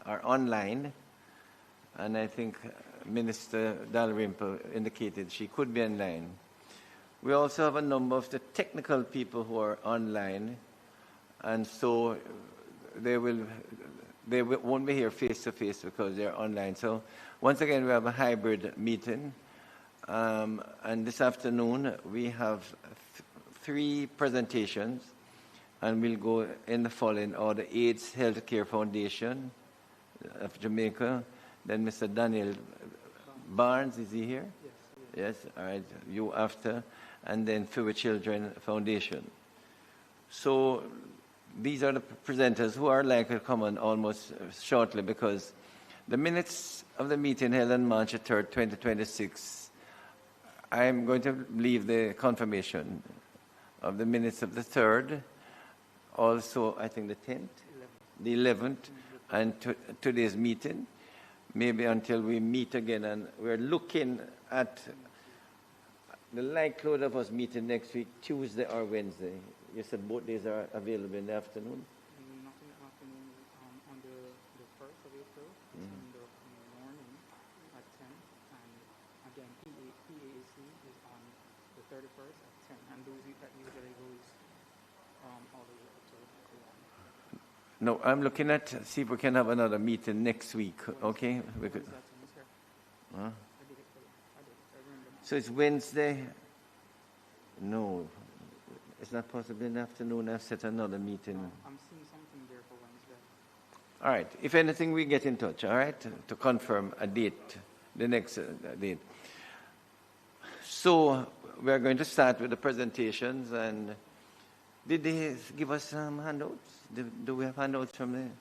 are online, and I think Minister Dalrymple indicated she could be online. We also have a number of the technical people who are online, and so they won't be here face-to-face because they're online. So once again, we have a hybrid meeting. And this afternoon, we have 3 presentations, and we'll go in the following order: AIDS Healthcare Foundation of Jamaica, then Mr. Daniel Barnes, is he here? Yes. Yes, all right, you after, and then For Children Foundation. So these are the presenters who are likely to come on almost shortly, because the minutes of the meeting held on March 3rd, 2026, I'm going to leave the confirmation of the minutes of the 3rd, also I think the 10th, the 11th, and today's meeting, maybe until we meet again. And we're looking at the likelihood of us meeting next week, Tuesday or Wednesday. You said both days are available in the afternoon? Not in the afternoon, on the 1st of April, in the morning at 10, and again, PAAC is on the 31st at 10, and that usually goes all the way up to 1. No, I'm looking at, see if we can have another meeting next week, okay? We could, huh? So it's Wednesday? No, it's not possible in the afternoon. I've set another meeting. I'm seeing something there for Wednesday. All right. If anything, we get in touch, all right, to confirm a date, the next date. So we're going to start with the presentations. And did they give us some handouts? Do we have handouts from there?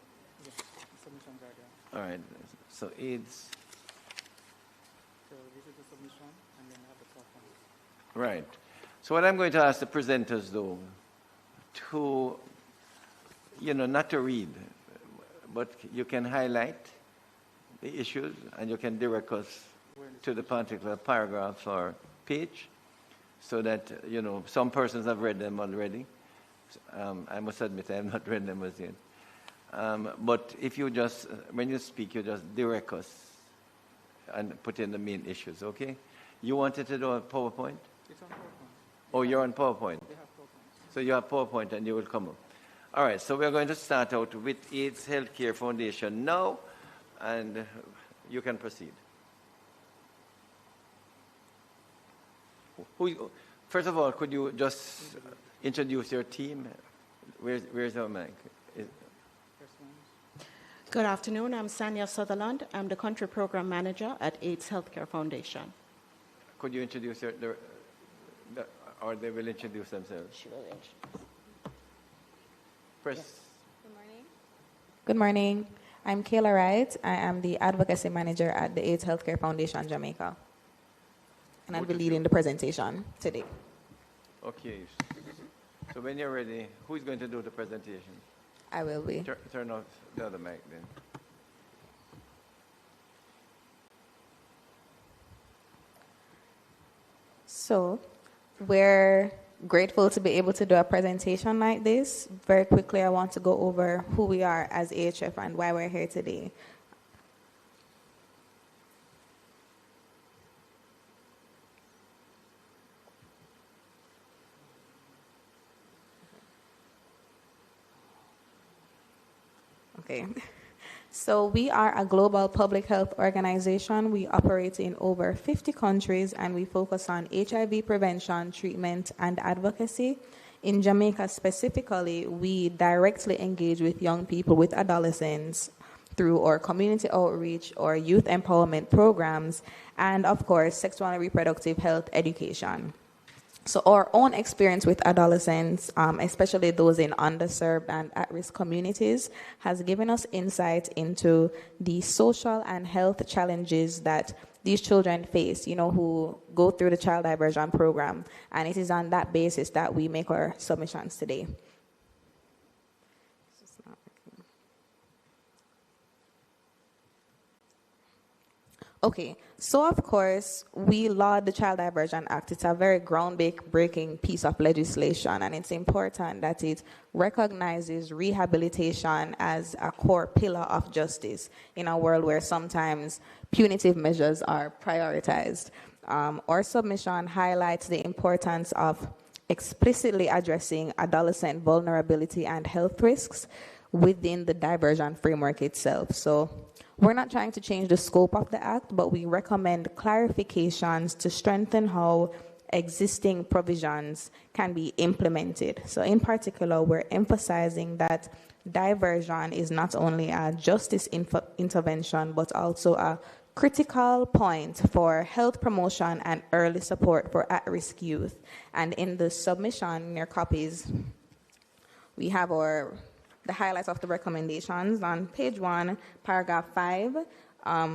Yes, submissions are there. All right. So AIDS. So this is the submission, and then we have the platform. Right. So what I'm going to ask the presenters, though, to, not to read, but you can highlight the issues and you can direct us to the particular paragraph or page, so that, some persons have read them already. I must admit I have not read them as yet. But if you just, when you speak, you just direct us and put in the main issues, okay? You wanted to do a PowerPoint? It's on PowerPoint. Oh, you're on PowerPoint? They have PowerPoint. So you have PowerPoint and you will come up. All right, so we're going to start out with AIDS Healthcare Foundation now, and you can proceed. First of all, could you just introduce your team? Where's our mic? Good afternoon, I'm Sanya Sutherland. I'm the Country Program Manager at AIDS Healthcare Foundation. Could you introduce or they will introduce themselves? She will introduce. Press. Yes. Good morning. Good morning. I'm Kayla Wright. I am the Advocacy Manager at the AIDS Healthcare Foundation Jamaica. And I'll be leading the presentation today. Okay. So when you're ready, who's going to do the presentation? I will be. Turn off the other mic then. So, we're grateful to be able to do a presentation like this. Very quickly, I want to go over who we are as AHF and why we're here today. Okay. So we are a global public health organization. We operate in over 50 countries, and we focus on HIV prevention, treatment, and advocacy. In Jamaica specifically, we directly engage with young people, with adolescents, through our community outreach or youth empowerment programs, and of course, sexual and reproductive health education. So our own experience with adolescents, especially those in underserved and at-risk communities, has given us insight into the social and health challenges that these children face, who go through the child diversion program. And it is on that basis that we make our submissions today. Okay, so of course, we laud the Child Diversion Act. It's a very groundbreaking piece of legislation, and it's important that it recognizes rehabilitation as a core pillar of justice in a world where sometimes punitive measures are prioritized. Our submission highlights the importance of explicitly addressing adolescent vulnerability and health risks within the diversion framework itself. So we're not trying to change the scope of the act, but we recommend clarifications to strengthen how existing provisions can be implemented. So in particular, we're emphasizing that diversion is not only a justice intervention, but also a critical point for health promotion and early support for at-risk youth. And in the submission, in your copies, we have the highlights of the recommendations. On page 1, paragraph 5,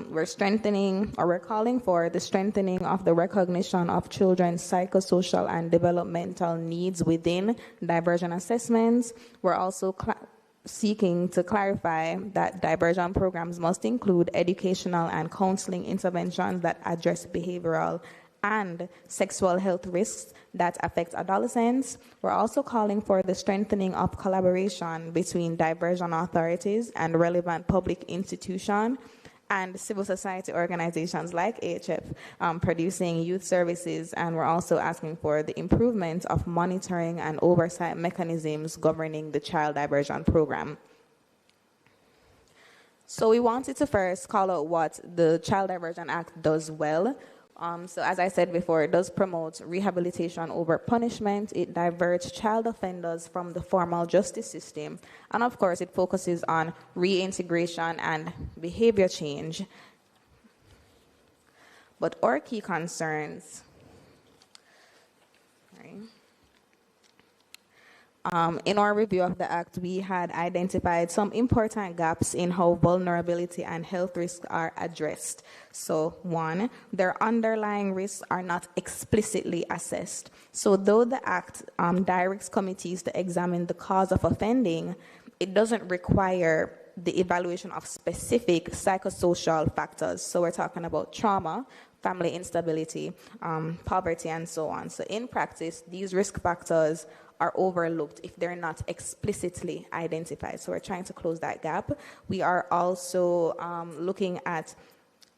we're calling for the strengthening of the recognition of children's psychosocial and developmental needs within diversion assessments. We're also seeking to clarify that diversion programs must include educational and counseling interventions that address behavioral and sexual health risks that affect adolescents. We're also calling for the strengthening of collaboration between diversion authorities and relevant public institutions and civil society organizations like AHF producing youth services, and we're also asking for the improvement of monitoring and oversight mechanisms governing the child diversion program. So we wanted to first call out what the Child Diversion Act does well. So as I said before, it does promote rehabilitation over punishment. It diverts child offenders from the formal justice system. And of course, it focuses on reintegration and behavior change. But our key concerns, in our review of the Act, we had identified some important gaps in how vulnerability and health risks are addressed. So, 1, their underlying risks are not explicitly assessed. So, though the Act directs committees to examine the cause of offending, it doesn't require the evaluation of specific psychosocial factors. So, we're talking about trauma, family instability, poverty, and so on. So, in practice, these risk factors are overlooked if they're not explicitly identified. So we're trying to close that gap. We are also looking at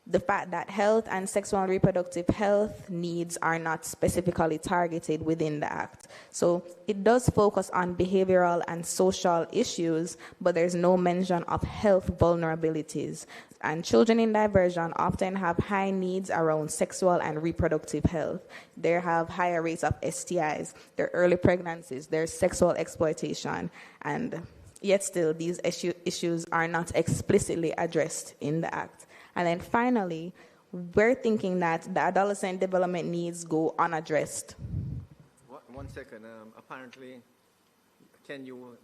the fact that health and sexual and reproductive health needs are not specifically targeted within the Act. So it does focus on behavioral and social issues, but there's no mention of health vulnerabilities. And children in diversion often have high needs around sexual and reproductive health. They have higher rates of STIs, their early pregnancies, their sexual exploitation, and yet still these issues are not explicitly addressed in the Act. And then finally, we're thinking that the adolescent development needs go unaddressed. 1 second. Apparently, can you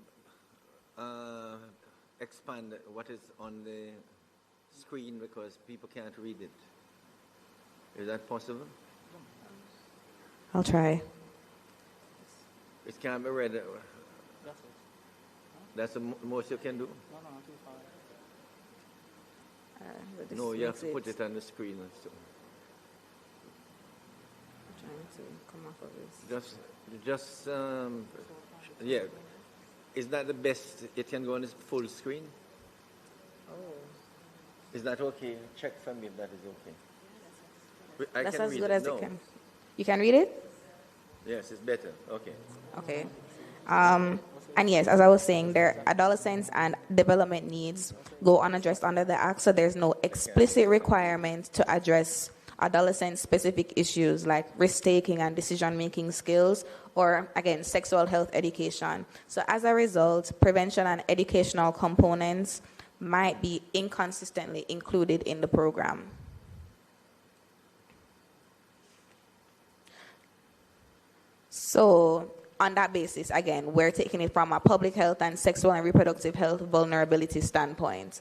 expand what is on the screen because people can't read it? Is that possible? I'll try. It can't be read. That's it. That's the most you can do? No, too far. No, you have to put it on the screen. So. I'm trying to come off of this. Yeah. Is that the best? It can go on the full screen? Oh. Is that okay? Check for me if that is okay. That's as good as it can. You can read it? Yes, it's better. Okay. Okay. And yes, as I was saying, their adolescents and development needs go unaddressed under the Act, so there's no explicit requirement to address adolescent-specific issues like risk-taking and decision-making skills, or, again, sexual health education. So as a result, prevention and educational components might be inconsistently included in the program. So on that basis, again, we're taking it from a public health and sexual and reproductive health vulnerability standpoint.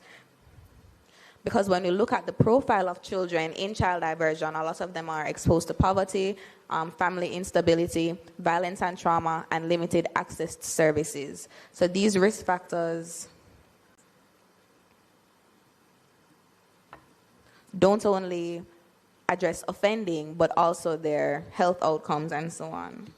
Because when you look at the profile of children in child diversion, a lot of them are exposed to poverty, family instability, violence and trauma, and limited access to services. So these risk factors... don't only address offending, but also their health outcomes and so on.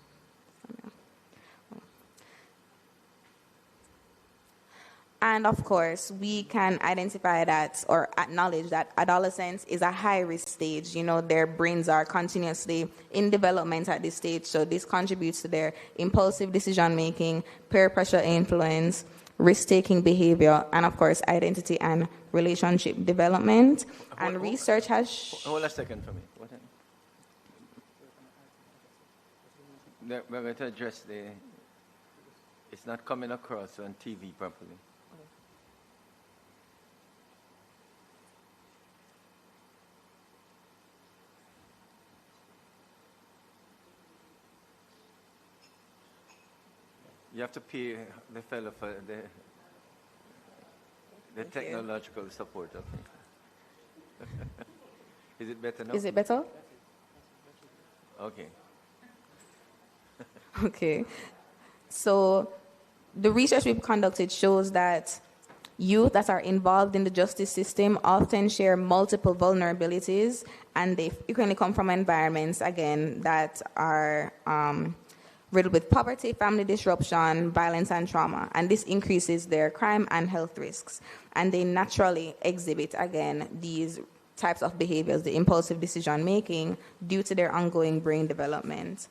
And of course, we can identify that or acknowledge that adolescence is a high-risk stage. You know, their brains are continuously in development at this stage, so this contributes to their impulsive decision-making, peer pressure influence, risk-taking behavior, and of course, identity and relationship development. And research has... Hold a second for me. We're going to address the... It's not coming across on TV properly. You have to pay the fellow for the technological support, I think. Is it better now? Is it better? Okay. Okay. So the research we've conducted shows that youth that are involved in the justice system often share multiple vulnerabilities, and they frequently come from environments, again, that are riddled with poverty, family disruption, violence, and trauma. And this increases their crime and health risks. And they naturally exhibit, again, these types of behaviors, the impulsive decision-making, due to their ongoing brain development.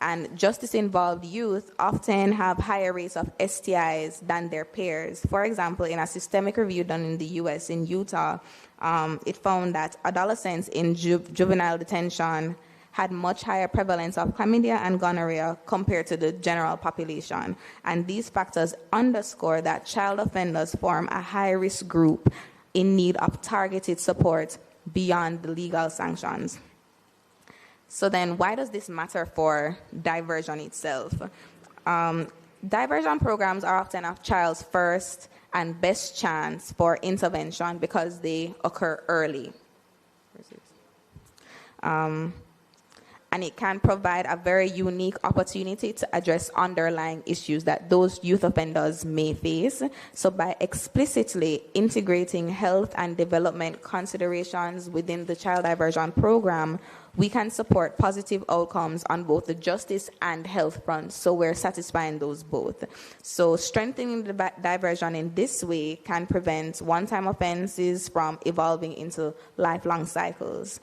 And justice-involved youth often have higher rates of STIs than their peers. For example, in a systemic review done in the US, in Utah, it found that adolescents in juvenile detention had much higher prevalence of chlamydia and gonorrhea compared to the general population. And these factors underscore that child offenders form a high-risk group in need of targeted support beyond the legal sanctions. So then, why does this matter for diversion itself? Diversion programs are often a child's first and best chance for intervention because they occur early. And it can provide a very unique opportunity to address underlying issues that those youth offenders may face. So by explicitly integrating health and development considerations within the child diversion program, we can support positive outcomes on both the justice and health fronts, so we're satisfying those both. So strengthening the diversion in this way can prevent one-time offenses from evolving into lifelong cycles.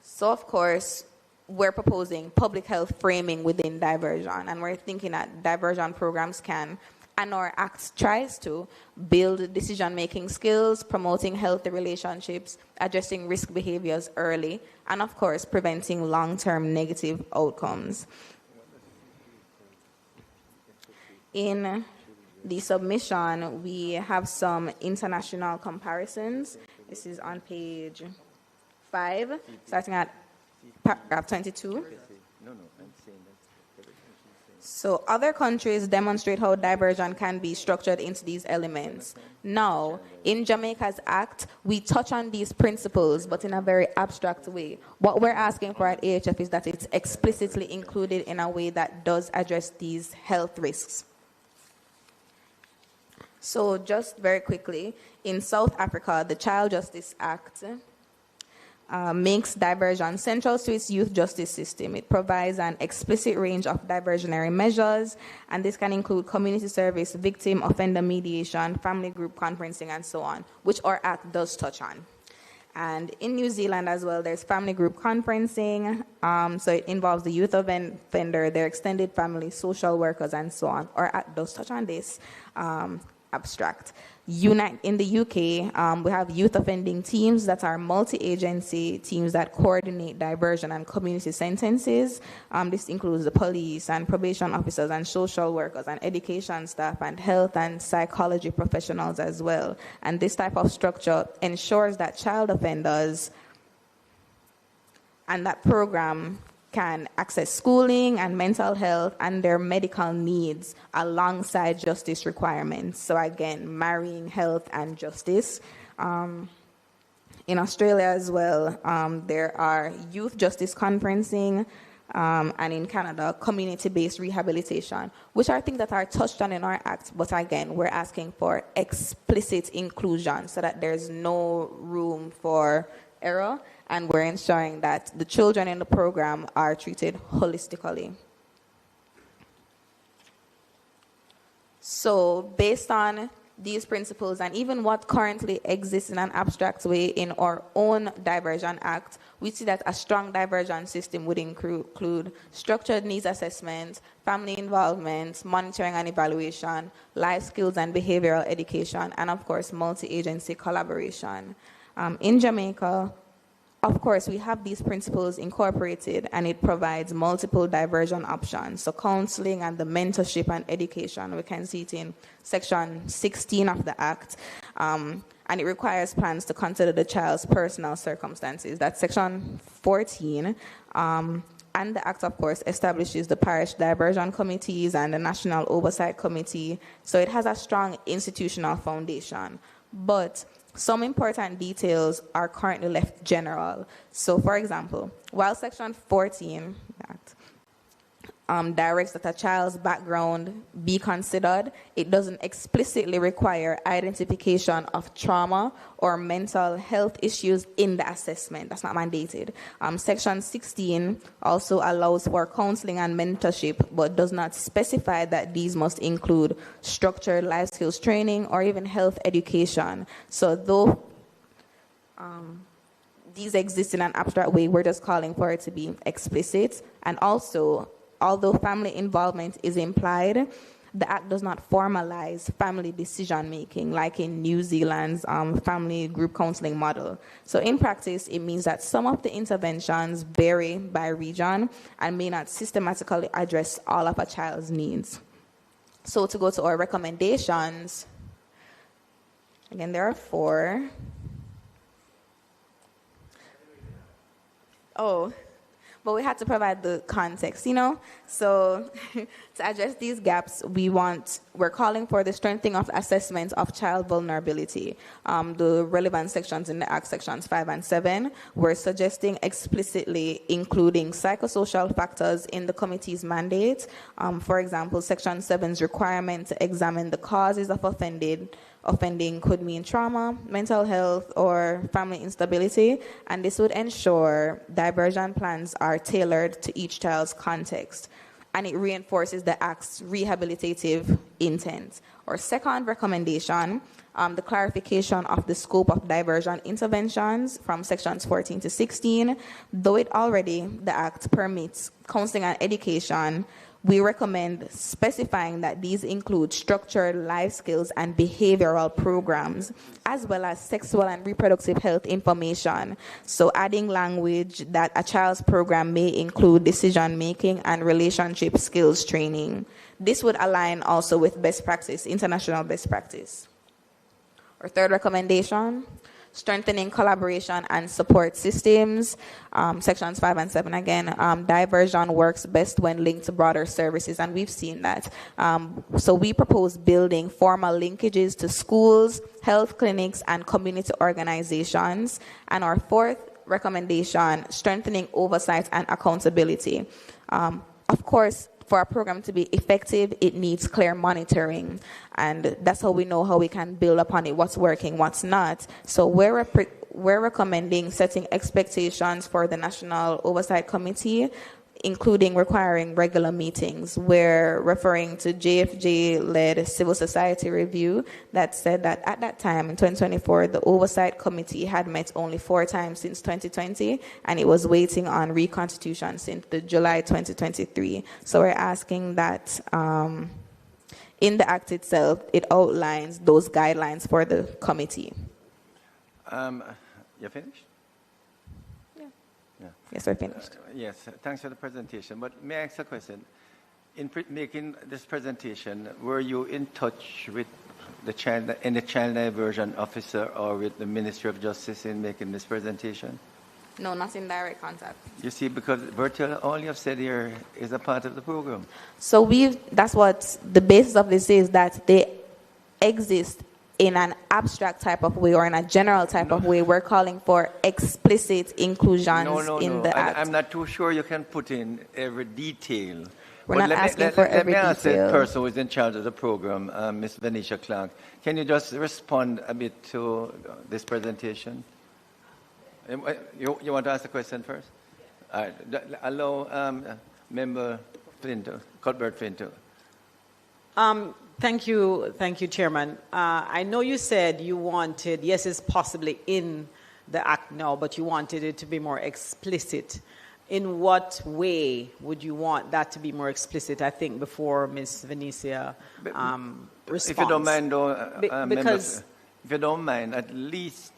So, of course, we're proposing public health framing within diversion, and we're thinking that diversion programs can, and our act tries to, build decision-making skills, promoting healthy relationships, addressing risk behaviors early, and, of course, preventing long-term negative outcomes. In the submission, we have some international comparisons. This is on page 5, starting at paragraph 22. So other countries demonstrate how diversion can be structured into these elements. Now, in Jamaica's Act, we touch on these principles, but in a very abstract way. What we're asking for at AHF is that it's explicitly included in a way that does address these health risks. So just very quickly, in South Africa, the Child Justice Act makes diversion central to its youth justice system. It provides an explicit range of diversionary measures, and this can include community service, victim offender mediation, family group conferencing, and so on, which our act does touch on. And in New Zealand as well, there's family group conferencing, so it involves the youth offender, their extended family, social workers, and so on. Our act does touch on this abstract. In the UK, we have youth offending teams that are multi-agency teams that coordinate diversion and community sentences. This includes the police and probation officers and social workers and education staff and health and psychology professionals as well. And this type of structure ensures that child offenders and that program can access schooling and mental health and their medical needs alongside justice requirements. So again, marrying health and justice. In Australia as well, there are youth justice conferencing and in Canada, community-based rehabilitation, which are things that are touched on in our act, but again, we're asking for explicit inclusion so that there's no room for error, and we're ensuring that the children in the program are treated holistically. So based on these principles and even what currently exists in an abstract way in our own Diversion Act, we see that a strong diversion system would include structured needs assessment, family involvement, monitoring and evaluation, life skills and behavioral education, and of course, multi-agency collaboration. In Jamaica, of course, we have these principles incorporated, and it provides multiple diversion options. So counseling and the mentorship and education, we can see it in Section 16 of the Act. And it requires plans to consider the child's personal circumstances. That's Section 14. And the Act, of course, establishes the parish diversion committees and the National Oversight Committee. So it has a strong institutional foundation. But some important details are currently left general. So, for example, while Section 14 directs that a child's background be considered, it doesn't explicitly require identification of trauma or mental health issues in the assessment. That's not mandated. Section 16 also allows for counseling and mentorship, but does not specify that these must include structured life skills training or even health education. So though these exist in an abstract way, we're just calling for it to be explicit. And also, although family involvement is implied, the Act does not formalize family decision-making like in New Zealand's family group counseling model. So in practice, it means that some of the interventions vary by region and may not systematically address all of a child's needs. So to go to our recommendations, again, there are 4. Oh, but we had to provide the context, So to address these gaps, we're calling for the strengthening of assessment of child vulnerability. The relevant sections in the Act, sections 5 and 7, we're suggesting explicitly including psychosocial factors in the committee's mandate. For example, section 7's requirement to examine the causes of offending could mean trauma, mental health, or family instability, and this would ensure diversion plans are tailored to each child's context, and it reinforces the Act's rehabilitative intent. Our second recommendation, the clarification of the scope of diversion interventions from sections 14 to 16, though the Act permits counseling and education, we recommend specifying that these include structured life skills and behavioral programs, as well as sexual and reproductive health information. So adding language that a child's program may include decision-making and relationship skills training. This would align also with best practice, international best practice. Our third recommendation, strengthening collaboration and support systems, sections 5 and 7 again. Diversion works best when linked to broader services, and we've seen that. So we propose building formal linkages to schools, health clinics, and community organizations. And our fourth recommendation, strengthening oversight and accountability. Of course, for our program to be effective, it needs clear monitoring, and that's how we know how we can build upon it, what's working, what's not. So we're recommending setting expectations for the National Oversight Committee, including requiring regular meetings. We're referring to JFJ-led civil society review that said that at that time, in 2024, the Oversight Committee had met only 4 times since 2020, and it was waiting on reconstitution since the July 2023. So we're asking that in the Act itself, it outlines those guidelines for the committee. You finished? Yeah. Yes, we're finished. Yes, thanks for the presentation. But may I ask a question? In making this presentation, were you in touch with the child diversion officer or with the Ministry of Justice in making this presentation? No, not in direct contact. You see, because virtually all you have said here is a part of the program. So that's what the basis of this is, that they exist in an abstract type of way or in a general type of way. We're calling for explicit inclusions in the act. I'm not too sure you can put in every detail. We're not asking for every detail. Let me ask the person who is in charge of the program, Ms. Venetia Clark. Can you just respond a bit to this presentation? You want to ask the question first? All right. Allow Member Cuthbert Flinto. Thank you, Chairman. I know you said you wanted, yes, it's possibly in the Act now, but you wanted it to be more explicit. In what way would you want that to be more explicit? I think before Ms. Venetia responds. If you don't mind, members, if you don't mind, at least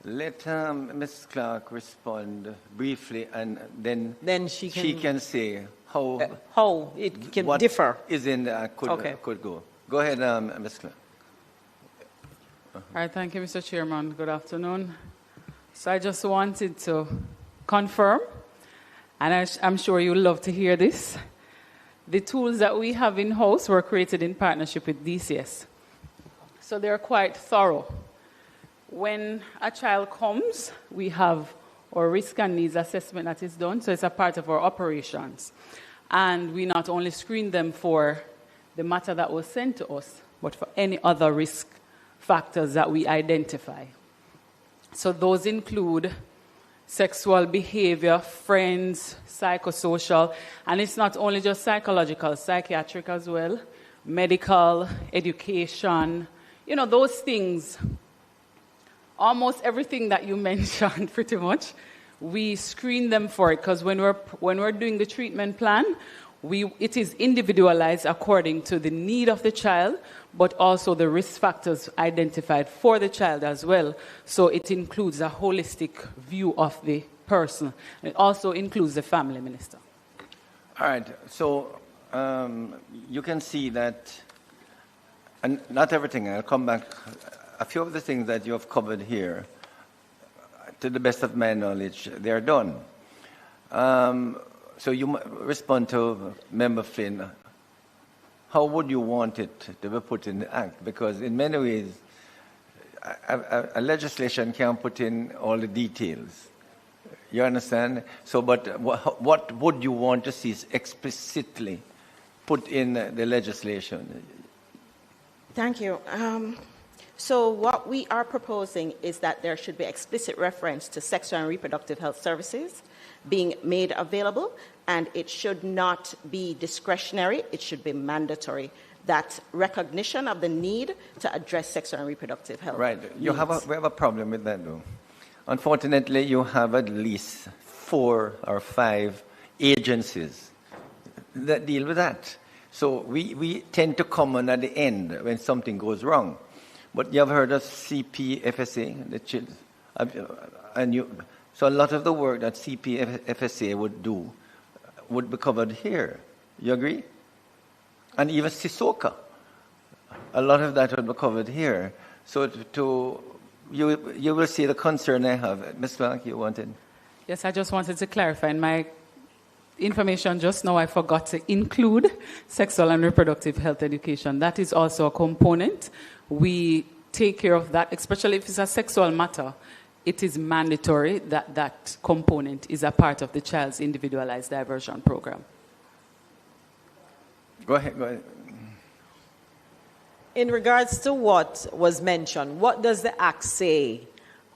let Ms. Clark respond briefly, and then she can say how it can differ. Is in the could go. Go ahead, Ms. Clark. All right, thank you, Mr. Chairman. Good afternoon. So I just wanted to confirm, and I'm sure you'll love to hear this. The tools that we have in-house were created in partnership with DCS. So they're quite thorough. When a child comes, we have our risk and needs assessment that is done, so it's a part of our operations. And we not only screen them for the matter that was sent to us, but for any other risk factors that we identify. So those include sexual behavior, friends, psychosocial, and it's not only just psychological, psychiatric as well, medical, education, those things. Almost everything that you mentioned, pretty much, we screen them for it, because when we're doing the treatment plan, it is individualized according to the need of the child, but also the risk factors identified for the child as well. So it includes a holistic view of the person. It also includes the family, Minister. All right. So you can see that, and not everything. I'll come back. A few of the things that you have covered here, to the best of my knowledge, they are done. So you respond to Member Flynn. How would you want it to be put in the Act? Because in many ways, a legislation can't put in all the details. You understand? So, but what would you want to see explicitly put in the legislation? Thank you. So what we are proposing is that there should be explicit reference to sexual and reproductive health services being made available, and it should not be discretionary, it should be mandatory. That recognition of the need to address sexual and reproductive health. Right. We have a problem with that, though. Unfortunately, you have at least 4 or 5 agencies that deal with that. So we tend to come on at the end when something goes wrong. But you have heard of CPFSA, so a lot of the work that CPFSA would do would be covered here. You agree? And even CISOCA, a lot of that would be covered here. So you will see the concern I have. Ms. Clark, you wanted? Yes, I just wanted to clarify. In my information just now, I forgot to include sexual and reproductive health education. That is also a component. We take care of that, especially if it's a sexual matter. It is mandatory that that component is a part of the child's individualized diversion program. Go ahead. In regards to what was mentioned, what does the Act say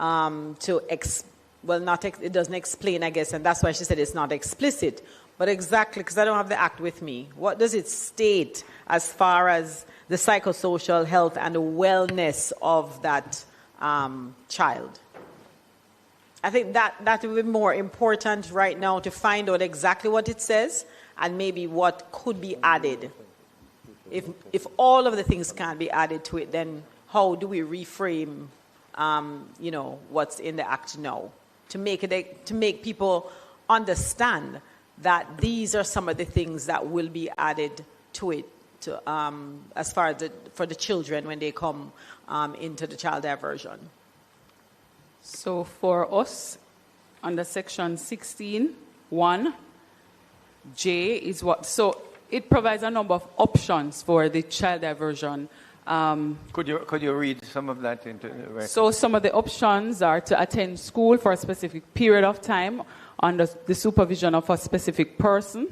it doesn't explain, I guess, and that's why she said it's not explicit. But exactly, because I don't have the Act with me, what does it state as far as the psychosocial health and the wellness of that child? I think that would be more important right now to find out exactly what it says and maybe what could be added. If all of the things can be added to it, then how do we reframe, what's in the Act now to make people understand that these are some of the things that will be added to it, as far as for the children when they come into the child diversion. So for us, under Section 16(1), J is what? So it provides a number of options for the child diversion Could you read some of that into the record? So some of the options are to attend school for a specific period of time under the supervision of a specific person,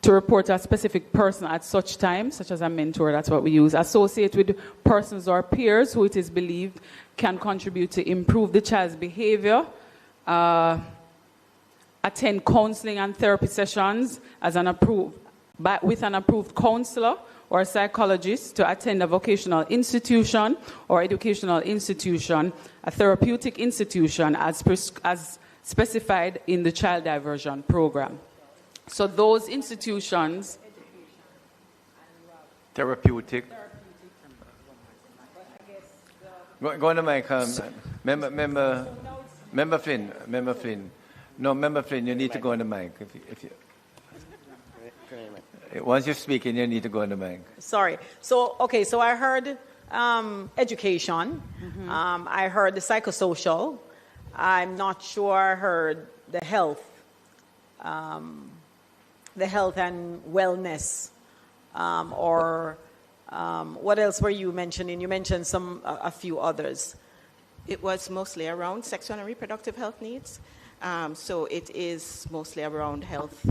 to report a specific person at such time, such as a mentor, that's what we use, associate with persons or peers who it is believed can contribute to improve the child's behavior, attend counseling and therapy sessions as with an approved counselor or a psychologist, to attend a vocational institution or educational institution, a therapeutic institution as specified in the child diversion program. So those institutions... Therapeutic. Go on the mic. Member Flynn. No, Member Flynn, you need to go on the mic. If you, once you're speaking, you need to go on the mic. Sorry. So I heard education. I heard the psychosocial. I'm not sure I heard the health and wellness, what else were you mentioning? You mentioned a few others. It was mostly around sexual and reproductive health needs. So it is mostly around health,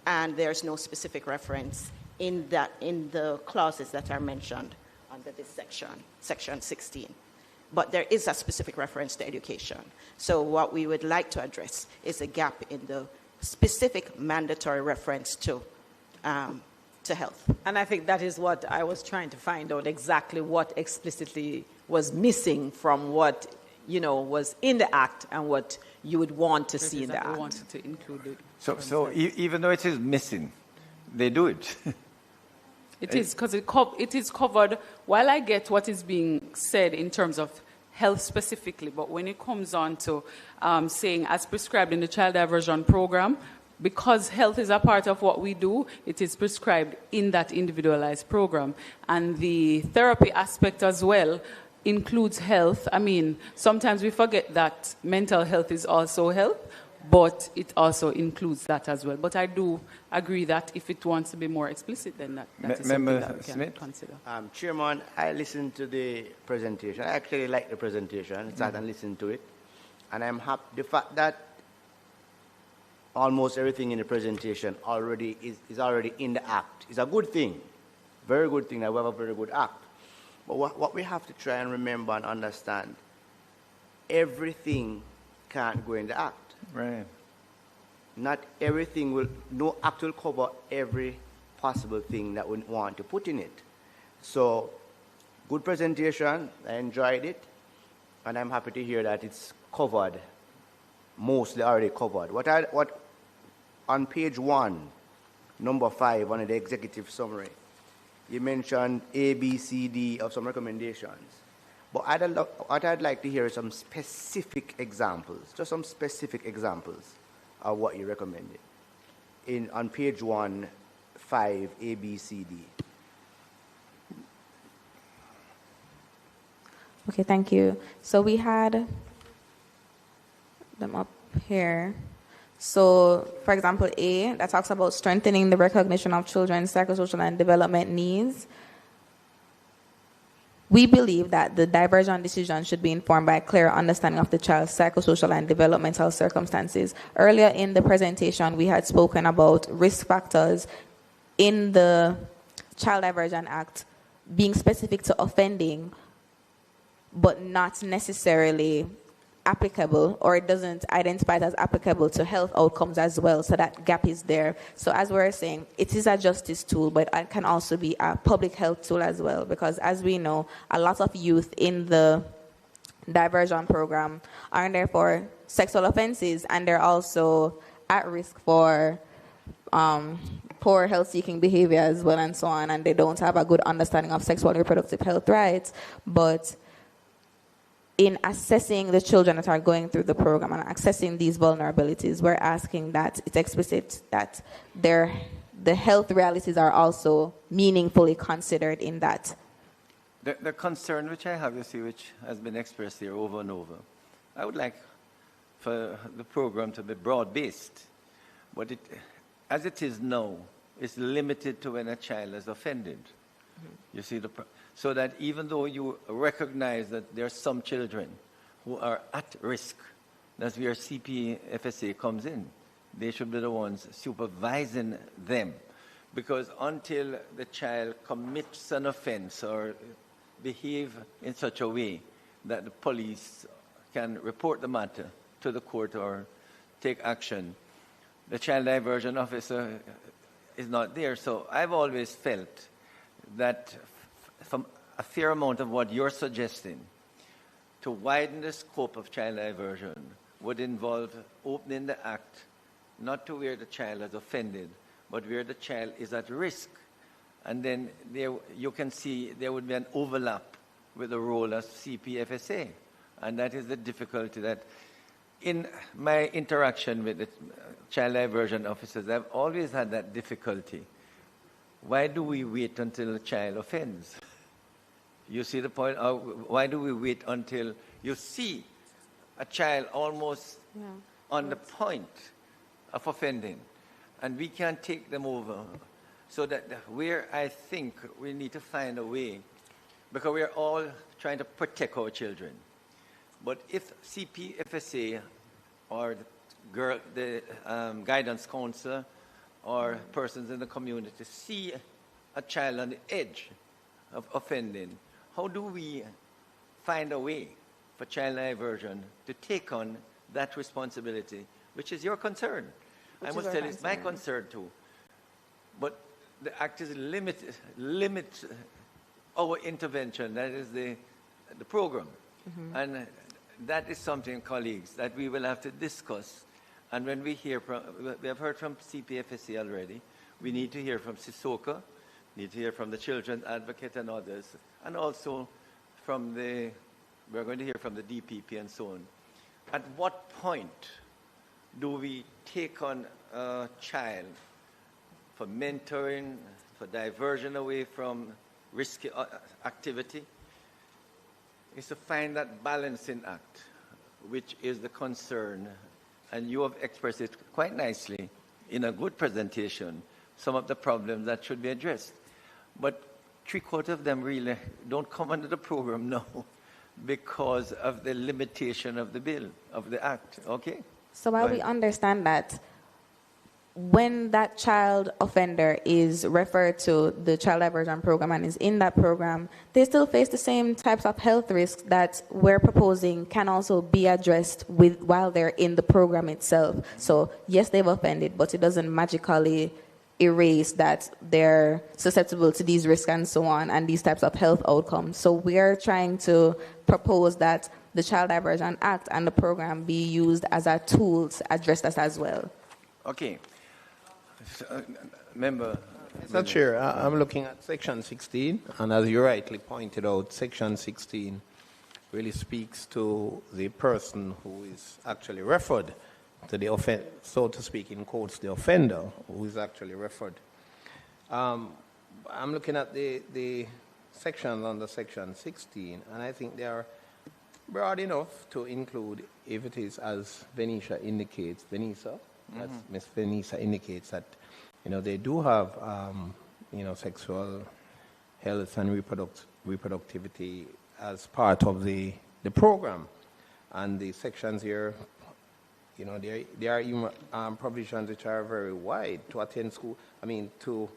and there's no specific reference in the clauses that are mentioned under this section 16. But there is a specific reference to education. So what we would like to address is a gap in the specific mandatory reference to health. And I think that is what I was trying to find out, exactly what explicitly was missing from what was in the Act and what you would want to see in the Act. We wanted to include it. So even though it is missing, they do it. It is, because it is covered. While I get what is being said in terms of health specifically, but when it comes on to saying as prescribed in the child diversion program, because health is a part of what we do, it is prescribed in that individualized program. And the therapy aspect as well includes health. I mean, sometimes we forget that mental health is also health, but it also includes that as well. But I do agree that if it wants to be more explicit, then that is something that we can consider. Chairman, I listened to the presentation. I actually like the presentation. I sat and listened to it. And I'm happy. The fact that almost everything in the presentation already is already in the Act is a good thing. Very good thing that we have a very good Act. But what we have to try and remember and understand, everything can't go in the Act. Right. Not everything no Act will cover every possible thing that we want to put in it. So, good presentation, I enjoyed it, and I'm happy to hear that it's covered, mostly already covered. What on page 1, number 5, under the executive summary, you mentioned A, B, C, D of some recommendations. But what I'd like to hear is some specific examples, just some specific examples of what you recommended on page 1, 5, A, B, C, D. Okay, thank you. So we had them up here. So, for example, A, that talks about strengthening the recognition of children's psychosocial and development needs. We believe that the diversion decision should be informed by a clear understanding of the child's psychosocial and developmental circumstances. Earlier in the presentation, we had spoken about risk factors in the Child Diversion Act being specific to offending, but not necessarily applicable, or it doesn't identify it as applicable to health outcomes as well, so that gap is there. So as we're saying, it is a justice tool, but it can also be a public health tool as well, because as we know, a lot of youth in the diversion program are there for sexual offenses, and they're also at risk for poor health-seeking behavior as well, and so on, and they don't have a good understanding of sexual and reproductive health rights. But in assessing the children that are going through the program and accessing these vulnerabilities, we're asking that it's explicit that the health realities are also meaningfully considered in that. The concern which I have, you see, which has been expressed here over and over, I would like for the program to be broad-based, but as it is now, it's limited to when a child is offended. You see, so that even though you recognize that there are some children who are at risk, that's where CPFSA comes in. They should be the ones supervising them. Because until the child commits an offense or behave in such a way that the police can report the matter to the court or take action, the child diversion officer is not there. So I've always felt that from a fair amount of what you're suggesting to widen the scope of child diversion would involve opening the act not to where the child has offended, but where the child is at risk. And then there, you can see there would be an overlap with the role of CPFSA. And that is the difficulty that in my interaction with the child diversion officers, I've always had that difficulty. Why do we wait until the child offends? You see the point? Or why do we wait until you see a child almost on the point of offending, and we can't take them over? So that where I think we need to find a way, because we're all trying to protect our children. But if CPFSA or the guidance counselor or persons in the community see a child on the edge of offending, how do we find a way for child diversion to take on that responsibility, which is your concern? I must tell you, it's my concern too. But the act is limit our intervention. That is the program. Mm-hmm. And that is something, colleagues, that we will have to discuss. And when we hear from, we have heard from CPFSA already, we need to hear from Sissoko, need to hear from the Children's Advocate and others, and also from we're going to hear from the DPP and so on. At what point do we take on a child for mentoring, for diversion away from risky activity? Is to find that balancing act, which is the concern. And you have expressed it quite nicely in a good presentation, some of the problems that should be addressed. But 3/4 of them really don't come under the program now because of the limitation of the bill, of the act. Okay? So while we understand that, when that child offender is referred to the child diversion program and is in that program, they still face the same types of health risks that we're proposing can also be addressed while they're in the program itself. So yes, they've offended, but it doesn't magically erase that they're susceptible to these risks and so on, and these types of health outcomes. So we're trying to propose that the Child Diversion Act and the program be used as a tool to address that as well. Okay. Member. Mr. Chair, I'm looking at Section 16, and as you rightly pointed out, Section 16 really speaks to the person who is actually referred to the offense, so to speak, in quotes, the offender who is actually referred. I'm looking at the sections under Section 16, and I think they are broad enough to include, if it is as Venetia indicates, as Ms. Venetia indicates, that they do have sexual health and reproductivity as part of the program, and the sections here, there are even provisions which are very wide to attend school. To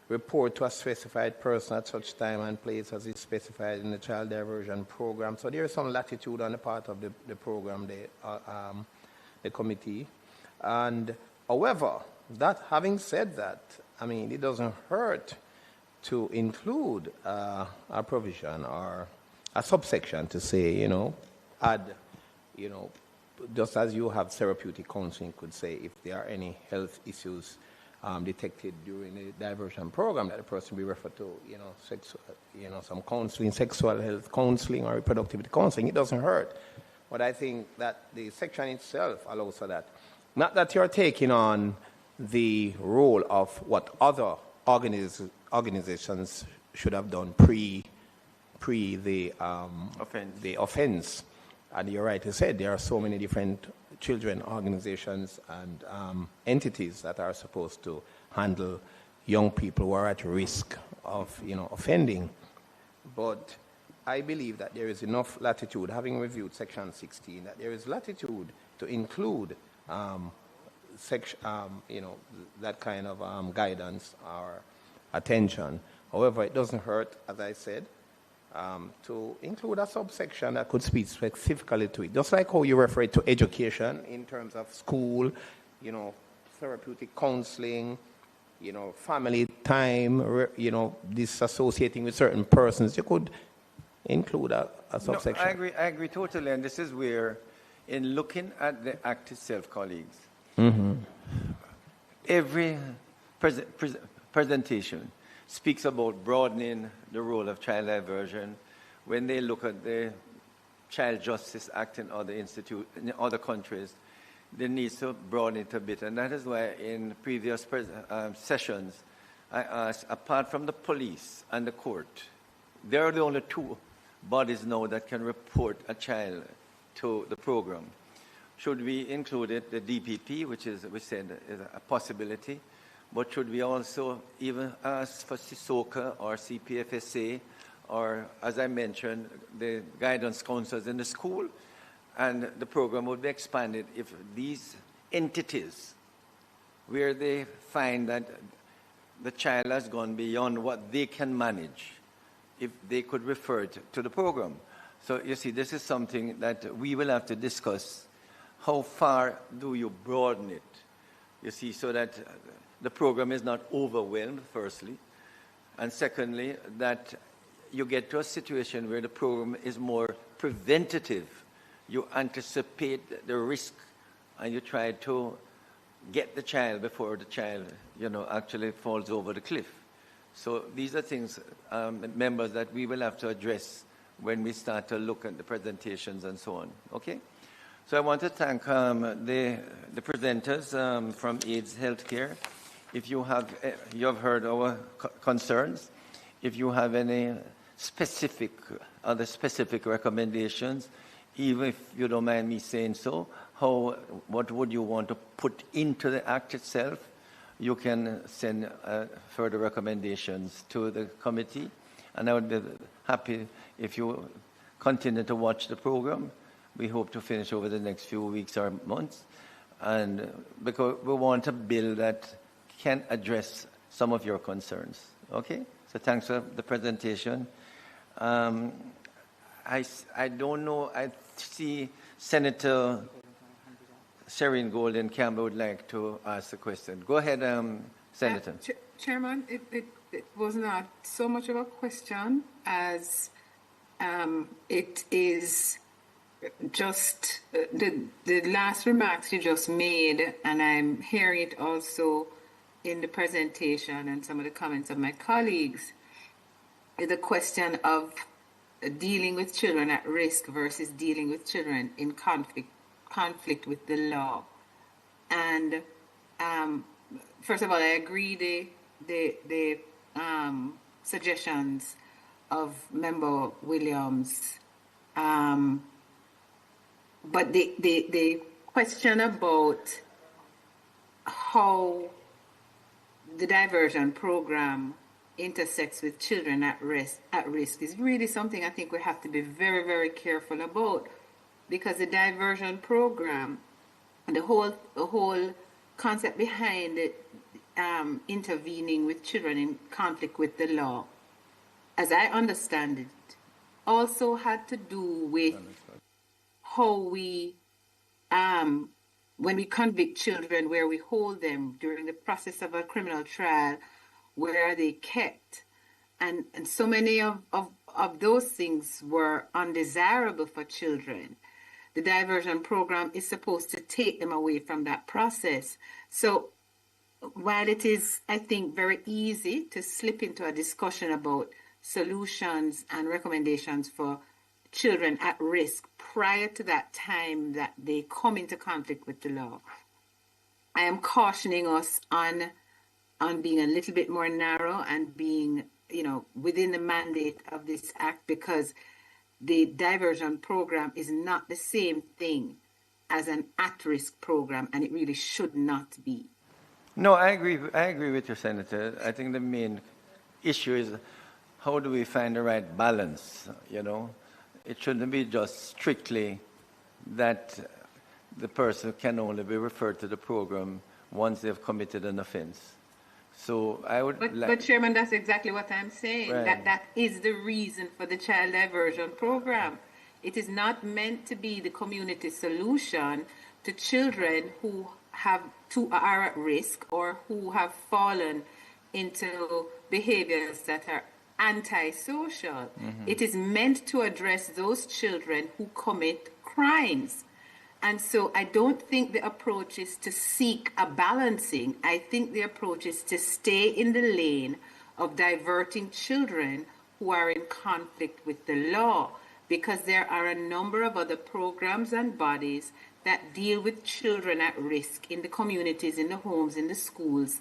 report to a specified person at such time and place as is specified in the child diversion program. So there is some latitude on the part of the program, the committee. And however, having said that, it doesn't hurt to include a provision or a subsection to say, add, just as you have therapeutic counseling, could say if there are any health issues detected during the diversion program, that the person be referred to, some counseling, sexual health counseling or reproductivity counseling. It doesn't hurt. But I think that the section itself allows for that. Not that you're taking on the role of what other organizations should have done pre the offense. And you're right, you said there are so many different children organizations and entities that are supposed to handle young people who are at risk of offending. But I believe that there is enough latitude, having reviewed Section 16, that there is latitude to include that kind of guidance or attention. However, it doesn't hurt, as I said, to include a subsection that could speak specifically to it. Just like how you refer to education in terms of school, therapeutic counseling, family time, disassociating with certain persons, you could include a subsection. No, I agree totally, and this is where, in looking at the act itself, colleagues, every presentation speaks about broadening the role of child diversion. When they look at the Child Justice Act in in other countries, they need to broaden it a bit. And that is why in previous sessions, I asked, apart from the police and the court, there are the only two bodies now that can report a child to the program. Should we include it, the DPP, which we said is a possibility, but should we also even ask for CISOCA or CPFSA, or, as I mentioned, the guidance counselors in the school? And the program would be expanded if these entities, where they find that the child has gone beyond what they can manage, if they could refer to the program. So you see, this is something that we will have to discuss. How far do you broaden it? You see, so that the program is not overwhelmed, firstly, and secondly, that you get to a situation where the program is more preventative. You anticipate the risk, and you try to get the child before the child, actually falls over the cliff. So these are things, members, that we will have to address when we start to look at the presentations and so on. Okay? So I want to thank the presenters from AIDS Healthcare. If you have heard our concerns. If you have any other specific recommendations, even if you don't mind me saying so, what would you want to put into the act itself? You can send further recommendations to the committee, and I would be happy if you continue to watch the program. We hope to finish over the next few weeks or months, and because we want a bill that can address some of your concerns. Okay? So thanks for the presentation. I don't know, I see Senator Shireen Golden Campbell would like to ask a question. Go ahead, Senator. Chairman, it was not so much of a question as it is just the last remarks you just made, and I'm hearing it also in the presentation and some of the comments of my colleagues, is the question of dealing with children at risk versus dealing with children in conflict with the law. And first of all, I agree the suggestions of Member Williams, but the question about how the diversion program intersects with children at risk is really something I think we have to be very, very careful about, because the diversion program and the whole concept behind it, intervening with children in conflict with the law, as I understand it, also had to do with how we, when we convict children, where we hold them during the process of a criminal trial, where are they kept? And so many of those things were undesirable for children. The diversion program is supposed to take them away from that process. So while it is, I think, very easy to slip into a discussion about solutions and recommendations for children at risk prior to that time that they come into conflict with the law, I am cautioning us on being a little bit more narrow and being, within the mandate of this act, because the diversion program is not the same thing as an at-risk program, and it really should not be. No, I agree with you, Senator. I think the main issue is how do we find the right balance, you know? It shouldn't be just strictly that the person can only be referred to the program once they've committed an offense. So I would But Chairman, that's exactly what I'm saying. Right. That is the reason for the child diversion program. It is not meant to be the community solution to children who are at risk or who have fallen into behaviors that are antisocial. It is meant to address those children who commit crimes. And so I don't think the approach is to seek a balancing. I think the approach is to stay in the lane of diverting children who are in conflict with the law, because there are a number of other programs and bodies that deal with children at risk in the communities, in the homes, in the schools.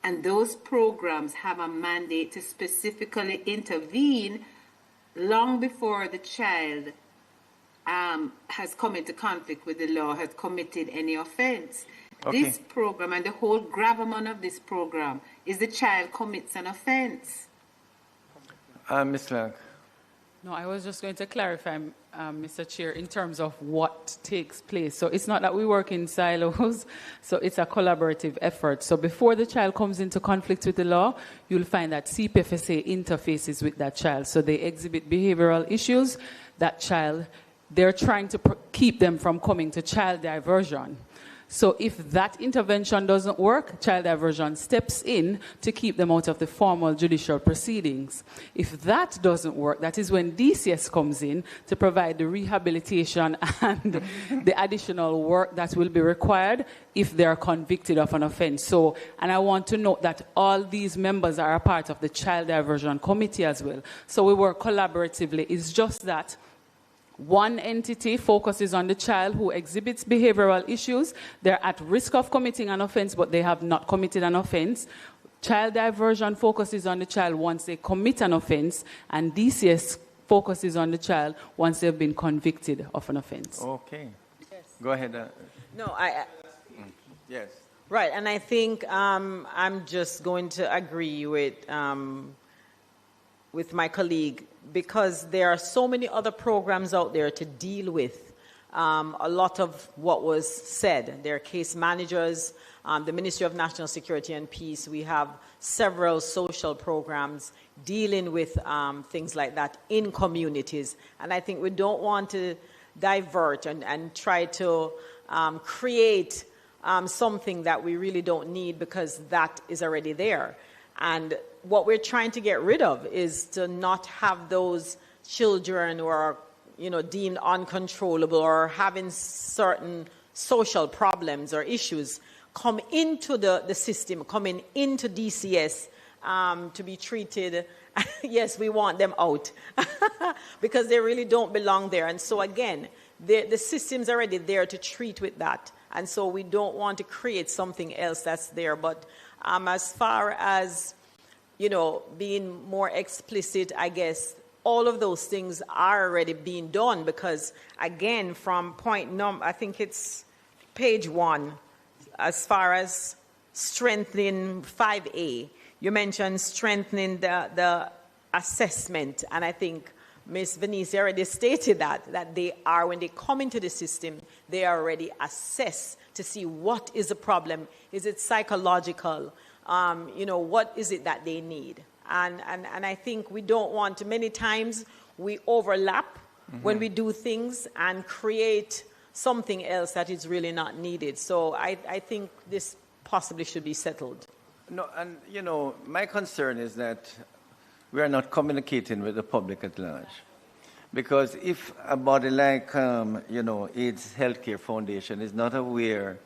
And those programs have a mandate to specifically intervene long before the child has come into conflict with the law, has committed any offense. Okay. This program and the whole gravamen of this program is the child commits an offense. Ms. Clark. No, I was just going to clarify, Mr. Chair, in terms of what takes place. So it's not that we work in silos, so it's a collaborative effort. So before the child comes into conflict with the law, you'll find that CPFSA interfaces with that child. So they exhibit behavioral issues. That child, they're trying to keep them from coming to child diversion. So if that intervention doesn't work, child diversion steps in to keep them out of the formal judicial proceedings. If that doesn't work, that is when DCS comes in to provide the rehabilitation and the additional work that will be required if they are convicted of an offense. So, and I want to note that all these members are a part of the child diversion committee as well. So we work collaboratively. It's just that one entity focuses on the child who exhibits behavioral issues. They're at risk of committing an offense, but they have not committed an offense. Child diversion focuses on the child once they commit an offense, and DCS focuses on the child once they've been convicted of an offense. Okay. Yes. Go ahead. No, Yes. right, and I think I'm just going to agree with my colleague, because there are so many other programs out there to deal with a lot of what was said. There are case managers, the Ministry of National Security and Peace. We have several social programs dealing with things like that in communities. And I think we don't want to divert and try to create something that we really don't need, because that is already there. And what we're trying to get rid of is to not have those children who are, deemed uncontrollable or having certain social problems or issues come into the system, coming into DCS to be treated. Yes, we want them out because they really don't belong there. And so again, the system's already there to treat with that. And so we don't want to create something else that's there. But as far as being more explicit, I guess all of those things are already being done, because again, from I think it's page 1, as far as strengthening 5A, you mentioned strengthening the assessment, and I think Ms. Venice already stated that they are, when they come into the system, they are already assessed to see what is the problem. Is it psychological? What is it that they need? And I think we don't want to, many times we overlap when we do things and create something else that is really not needed. So I think this possibly should be settled. No, and my concern is that we are not communicating with the public at large. Because if a body like, AIDS Healthcare Foundation is not aware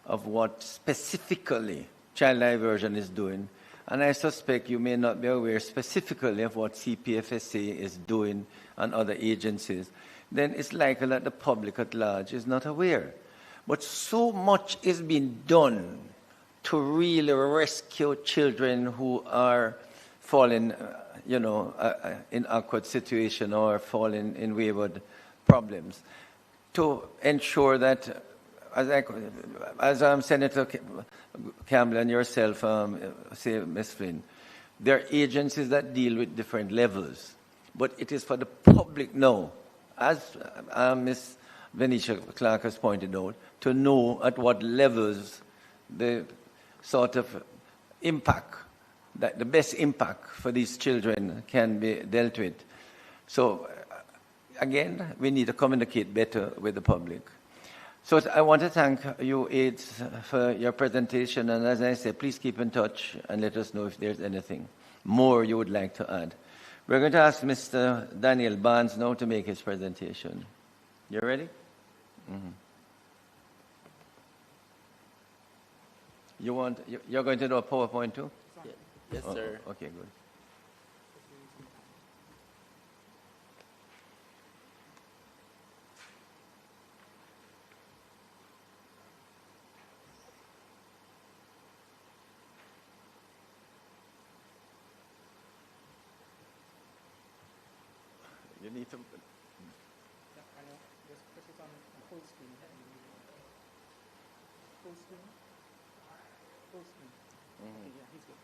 of what specifically child diversion is doing, and I suspect you may not be aware specifically of what CPFSA is doing and other agencies, then it's likely that the public at large is not aware. But so much is being done to really rescue children who are falling, in awkward situation or falling in wayward problems, to ensure that, as Senator Campbell and yourself say, Ms. Flynn, There are agencies that deal with different levels, but it is for the public now, as Ms. Venetia Clark has pointed out, to know at what levels the sort of impact, that the best impact for these children can be dealt with. So, again, we need to communicate better with the public. So I want to thank you aides for your presentation, and as I said, please keep in touch and let us know if there's anything more you would like to add. We're going to ask Mr. Daniel Barnes now to make his presentation. You ready? Mm-hmm. You're going to do a PowerPoint too? Yes, sir. Okay, good. You need to. Just press it on full screen. Full screen. Full screen. Okay, yeah, he's good.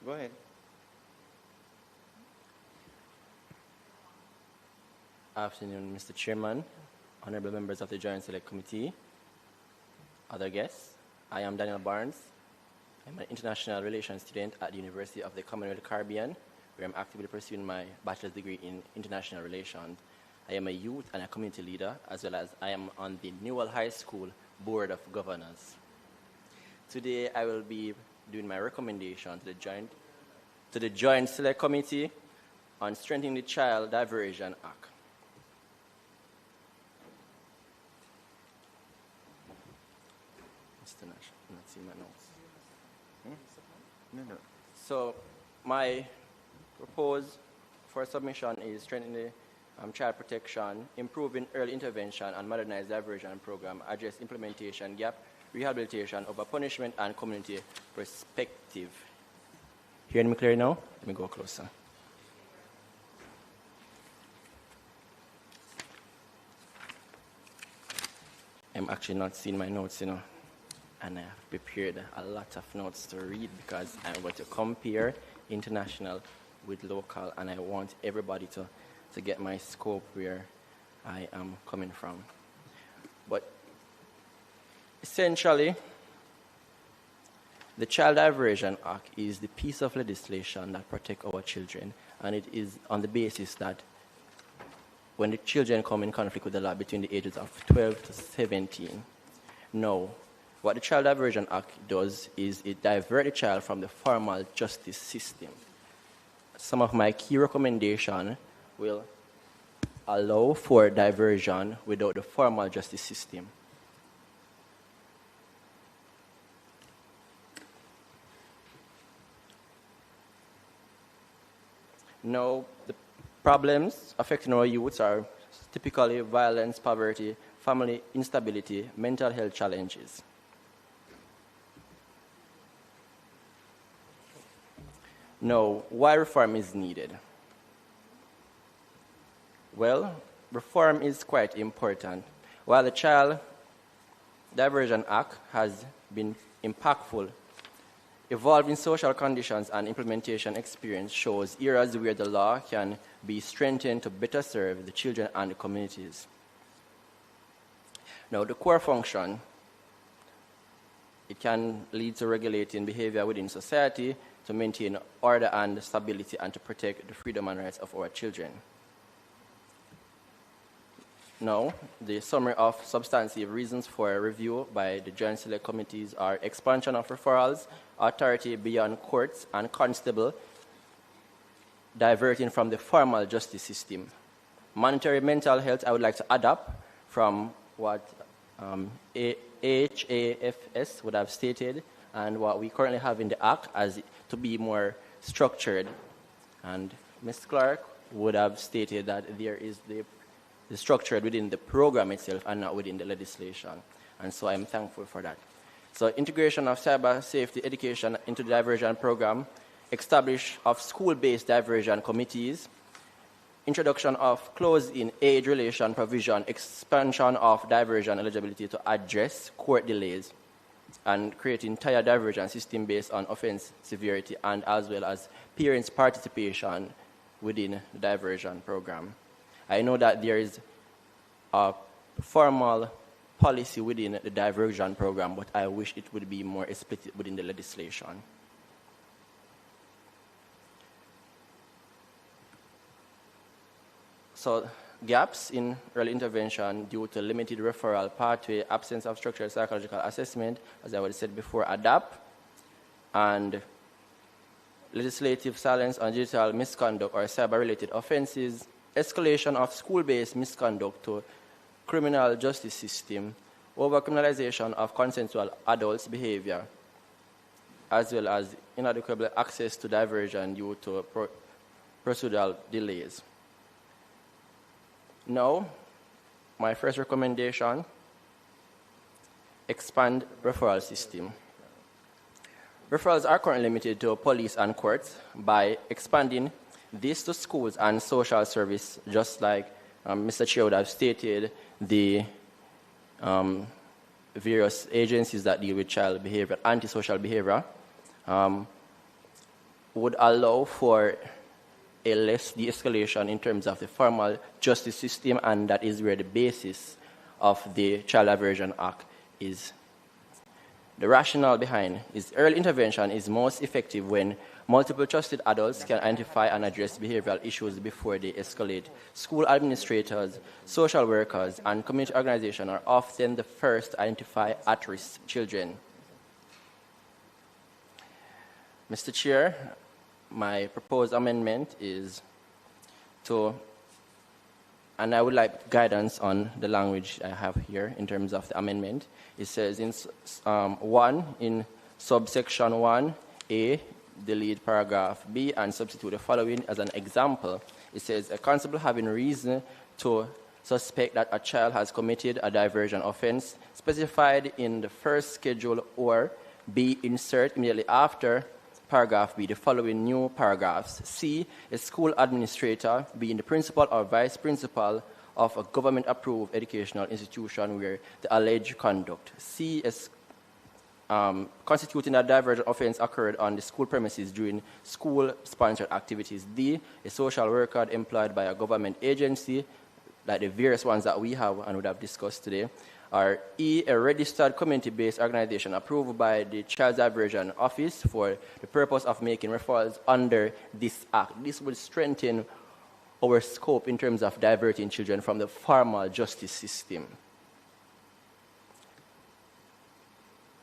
Go ahead. Afternoon, Mr. Chairman, honorable members of the Joint Select Committee, other guests. I am Daniel Barnes. I'm an international relations student at the University of the Commonwealth of the Caribbean, where I'm actively pursuing my bachelor's degree in international relations. I am a youth and a community leader, as well as I am on the Newell High School Board of Governors. Today, I will be doing my recommendation to the Joint Select Committee on Strengthening the Child Diversion Act. Mr. Nash, I'm not seeing my notes. No. So, my proposed for submission is strengthening the child protection, improving early intervention, and modernize diversion program, address implementation gap, rehabilitation over punishment, and community perspective. Hearing me clear now? Let me go closer. I'm actually not seeing my notes, and I have prepared a lot of notes to read because I'm going to compare international with local, and I want everybody to get my scope where I am coming from. But essentially, the Child Diversion Act is the piece of legislation that protects our children, and it is on the basis that when the children come in conflict with the law between the ages of 12 to 17, now, what the Child Diversion Act does is it diverts the child from the formal justice system. Some of my key recommendations will allow for diversion without the formal justice system. Now, the problems affecting our youths are typically violence, poverty, family instability, mental health challenges. Now, why reform is needed? Well, reform is quite important. While the Child Diversion Act has been impactful, evolving social conditions and implementation experience shows areas where the law can be strengthened to better serve the children and the communities. Now, the core function, it can lead to regulating behavior within society to maintain order and stability and to protect the freedom and rights of our children. Now, the summary of substantive reasons for review by the Joint Select Committees are expansion of referrals, authority beyond courts and constable, diverting from the formal justice system. Monetary mental health, I would like to adapt from what HAFS would have stated and what we currently have in the Act as to be more structured. And Ms. Clark would have stated that there is the structured within the program itself and not within the legislation. And so I'm thankful for that. So integration of cyber safety education into the diversion program, establish of school-based diversion committees, introduction of closed-in age relation provision, expansion of diversion eligibility to address court delays, and creating entire diversion system based on offense severity and as well as parents' participation within the diversion program. I know that there is a formal policy within the diversion program, but I wish it would be more explicit within the legislation. So gaps in early intervention due to limited referral pathway, absence of structured psychological assessment, as I already said before, ADAPT, and legislative silence on digital misconduct or cyber-related offenses, escalation of school-based misconduct to criminal justice system, over-criminalization of consensual adults' behavior, as well as inadequate access to diversion due to procedural delays. Now, my first recommendation, expand referral system. Referrals are currently limited to police and courts. By expanding this to schools and social service, just like Mr. Chair would have stated, the various agencies that deal with child behavior, antisocial behavior, would allow for a less de-escalation in terms of the formal justice system, and that is where the basis of the Child Diversion Act is. The rationale behind is early intervention is most effective when multiple trusted adults can identify and address behavioral issues before they escalate. School administrators, social workers, and community organizations are often the first to identify at-risk children. Mr. Chair, my proposed amendment is to, and I would like guidance on the language I have here in terms of the amendment. It says in in subsection 1A, delete paragraph B and substitute the following as an example. It says, a constable having reason to suspect that a child has committed a diversion offense specified in the first schedule, or B, insert immediately after paragraph B the following new paragraphs. C, a school administrator being the principal or vice principal of a government-approved educational institution where the alleged conduct. C, is constituting a diversion offense occurred on the school premises during school-sponsored activities. D, a social worker employed by a government agency, like the various ones that we have and would have discussed today. Or E, a registered community-based organization approved by the Child Diversion Office for the purpose of making referrals under this act. This will strengthen our scope in terms of diverting children from the formal justice system.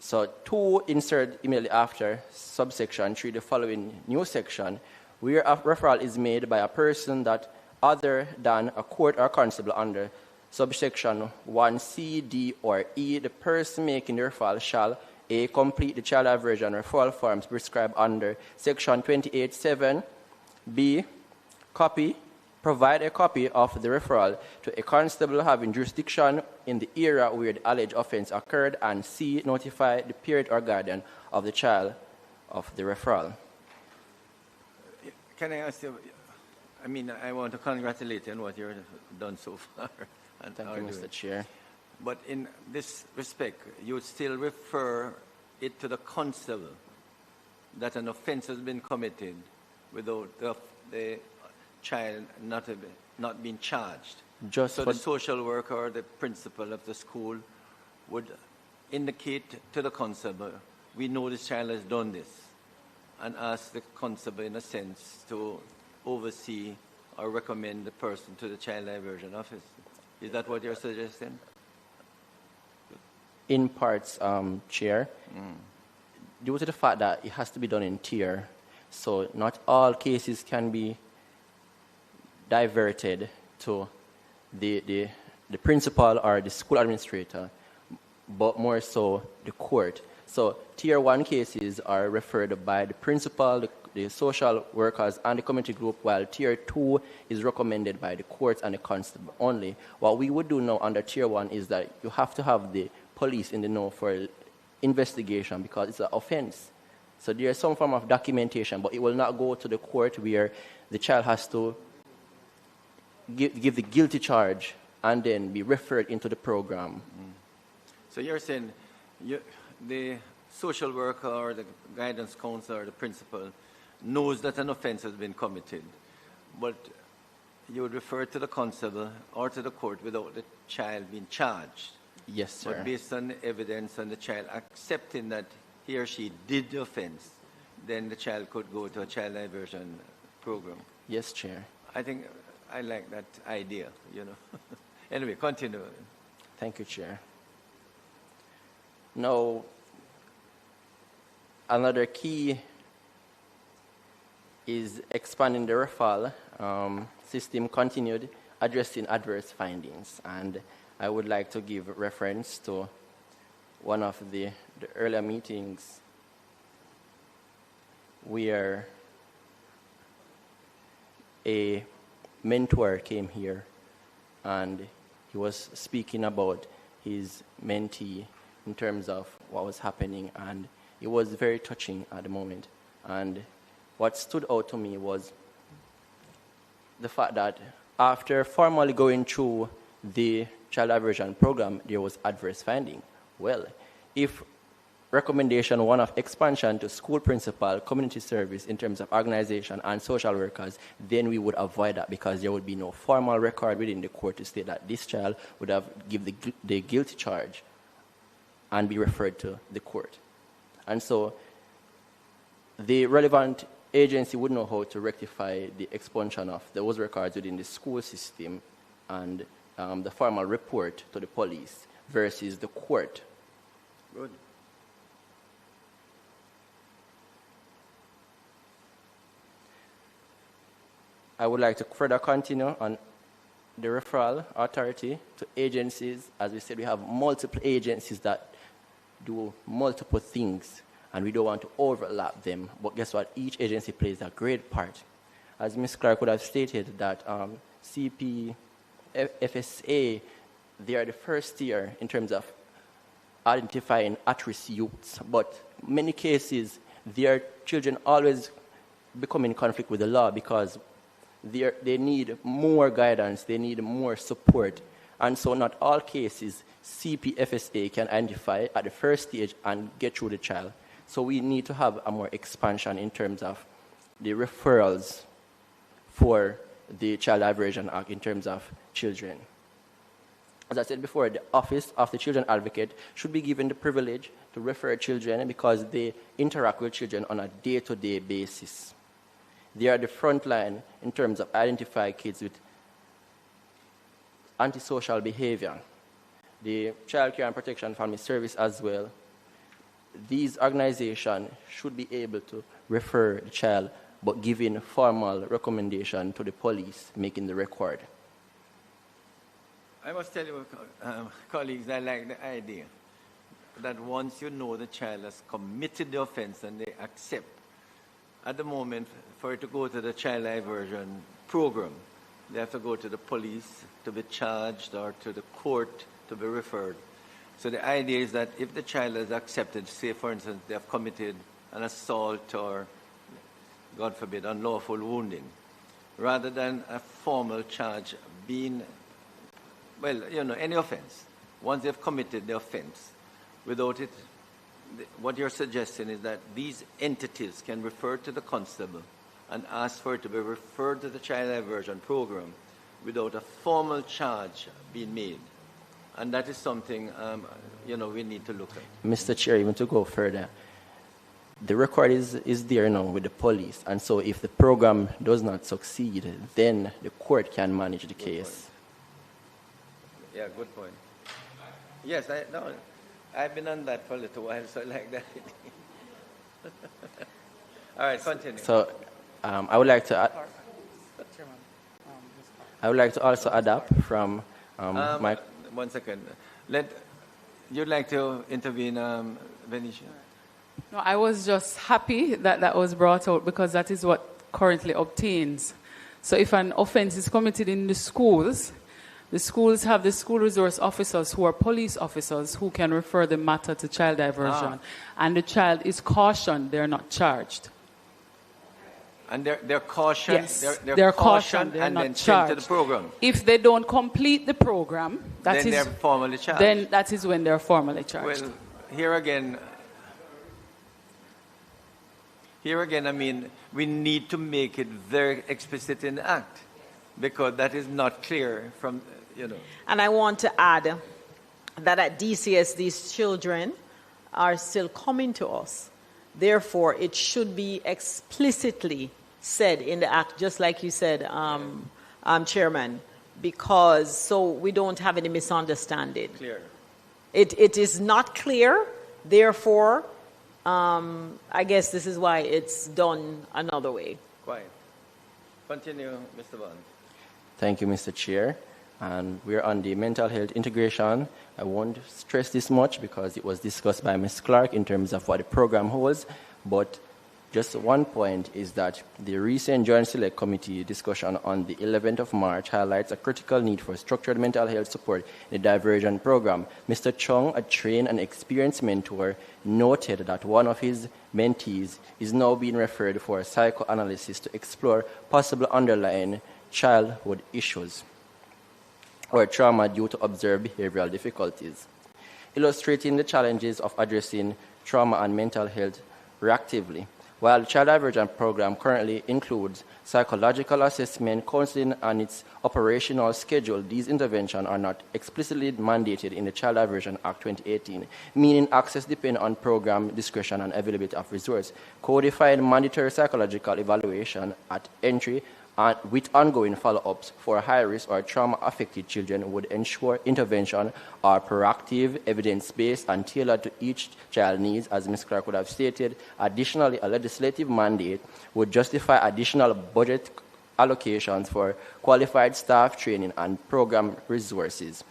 So 2, insert immediately after subsection 3 the following new section, where a referral is made by a person that other than a court or constable under subsection 1C, D, or E, the person making the referral shall A, complete the child diversion referral forms prescribed under section 28(7), B, provide a copy of the referral to a constable having jurisdiction in the area where the alleged offense occurred, and C, notify the parent or guardian of the child of the referral. Can I ask you, I want to congratulate you on what you've done so far. And thank you, Mr. Chair. But in this respect, you would still refer it to the constable that an offense has been committed without the child not being charged. So the social worker or the principal of the school would indicate to the constable, we know this child has done this, and ask the constable, in a sense, to oversee or recommend the person to the child diversion office. Is that what you're suggesting? In parts, Chair, due to the fact that it has to be done in tier, so not all cases can be diverted to the principal or the school administrator, but more so the court. So tier 1 cases are referred by the principal, the social workers, and the community group, while tier 2 is recommended by the courts and the constable only. What we would do now under tier 1 is that you have to have the police in the know for investigation because it's an offense. So there is some form of documentation, but it will not go to the court where the child has to give the guilty charge and then be referred into the program. So you're saying the social worker or the guidance counselor or the principal knows that an offense has been committed, but you would refer to the constable or to the court without the child being charged. Yes, sir. But based on the evidence and the child accepting that he or she did the offense, then the child could go to a child diversion program. Yes, Chair. I think I like that idea, Anyway, continue. Thank you, Chair. Now, another key is expanding the referral system, continued addressing adverse findings. And I would like to give reference to one of the earlier meetings where a mentor came here and he was speaking about his mentee in terms of what was happening, and it was very touching at the moment. And what stood out to me was the fact that after formally going through the child diversion program, there was adverse finding. Well, if recommendation one of expansion to school principal, community service in terms of organization and social workers, then we would avoid that because there would be no formal record within the court to state that this child would have given the guilty charge and be referred to the court. And so the relevant agency would know how to rectify the expansion of those records within the school system and the formal report to the police versus the court. Good. I would like to further continue on the referral authority to agencies. As we said, we have multiple agencies that do multiple things, and we don't want to overlap them. But guess what? Each agency plays a great part. As Ms. Clark would have stated, that CP, FSA, they are the first tier in terms of identifying at-risk youths. But many cases, their children always become in conflict with the law because they need more guidance, they need more support. And so not all cases CPFSA can identify at the first stage and get through the child. So we need to have a more expansion in terms of the referrals for the Child Diversion Act in terms of children. As I said before, the Office of the Children Advocate should be given the privilege to refer children because they interact with children on a day-to-day basis. They are the front line in terms of identifying kids with antisocial behavior. The Child Care and Protection Family Service as well. These organizations should be able to refer the child, but giving formal recommendation to the police, making the record. I must tell you, colleagues, I like the idea that once you know the child has committed the offense and they accept, at the moment, for it to go to the child diversion program, they have to go to the police to be charged or to the court to be referred. So the idea is that if the child has accepted, say for instance, they have committed an assault or, God forbid, unlawful wounding, rather than a formal charge being, well, any offense, once they've committed the offense, without it, what you're suggesting is that these entities can refer to the constable and ask for it to be referred to the child diversion program without a formal charge being made. And that is something, we need to look at. Mr. Chair, even to go further, the record is there now with the police. And so if the program does not succeed, then the court can manage the case. Yeah, good point. Yes, I've been on that for a little while, so I like that. All right, continue. So I would like to also adapt from my... One second. You'd like to intervene, Venetia? No, I was just happy that that was brought out because that is what currently obtains. So if an offense is committed in the schools have the school resource officers who are police officers who can refer the matter to child diversion. And the child is cautioned, they're not charged. And they're cautioned, yes, they're cautioned they're and not then charged. sent to the program. If they don't complete the program, then they're formally charged. Then that is when they're formally charged. Well, here again, I mean, we need to make it very explicit in the Act, because that is not clear from, And I want to add that at DCS, these children are still coming to us. Therefore, it should be explicitly said in the Act, just like you said, Chairman, because so we don't have any misunderstanding. Clear. It is not clear, therefore, I guess this is why it's done another way. Quiet. Continue, Mr. Bond. Thank you, Mr. Chair. And we're on the mental health integration. I won't stress this much because it was discussed by Ms. Clark in terms of what the program holds, but just one point is that the recent Joint Select Committee discussion on the 11th of March highlights a critical need for structured mental health support in the Diversion program. Mr. Chung, a trained and experienced mentor, noted that one of his mentees is now being referred for psychoanalysis to explore possible underlying childhood issues or trauma due to observed behavioral difficulties, illustrating the challenges of addressing trauma and mental health reactively. While the Child Diversion program currently includes psychological assessment, counseling, and its operational schedule, these interventions are not explicitly mandated in the Child Diversion Act 2018, meaning access depends on program discretion and availability of resources. Codified mandatory psychological evaluation at entry and with ongoing follow-ups for high-risk or trauma-affected children would ensure intervention are proactive, evidence-based, and tailored to each child's needs, as Ms. Clark would have stated. Additionally, a legislative mandate would justify additional budget allocations for qualified staff training and program resources,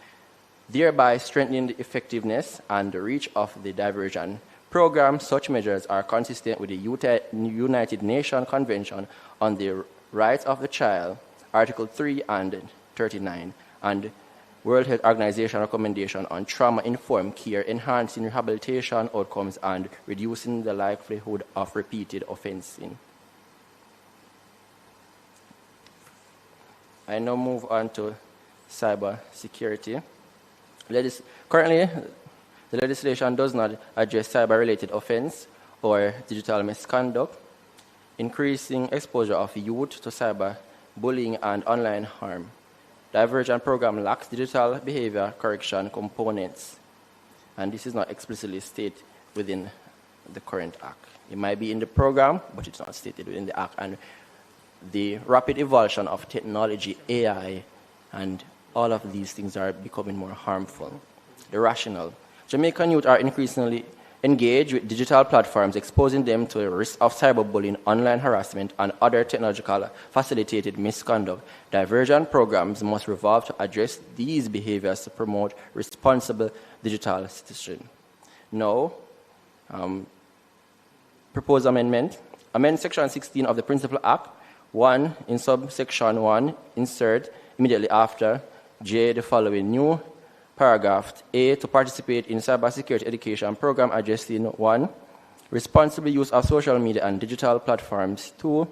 thereby strengthening the effectiveness and the reach of the diversion program. Such measures are consistent with the United Nations Convention on the Rights of the Child, Article 3 and 39, and World Health Organization recommendation on trauma-informed care, enhancing rehabilitation outcomes and reducing the likelihood of repeated offending. I now move on to cyber security. Currently, the legislation does not address cyber-related offense or digital misconduct. Increasing exposure of youth to cyber bullying and online harm. Diversion program lacks digital behavior correction components, and this is not explicitly stated within the current Act. It might be in the program, but it's not stated within the Act. And the rapid evolution of technology, AI, and all of these things are becoming more harmful. The rationale. Jamaican youth are increasingly engage with digital platforms, exposing them to the risk of cyberbullying, online harassment, and other technological facilitated misconduct. Diversion programs must revolve to address these behaviors to promote responsible digital citizenship. Now, proposed amendment. Amend Section 16 of the Principal Act. 1, in subsection 1, insert immediately after J the following new paragraph. A, to participate in cybersecurity education program addressing 1, responsible use of social media and digital platforms. 2,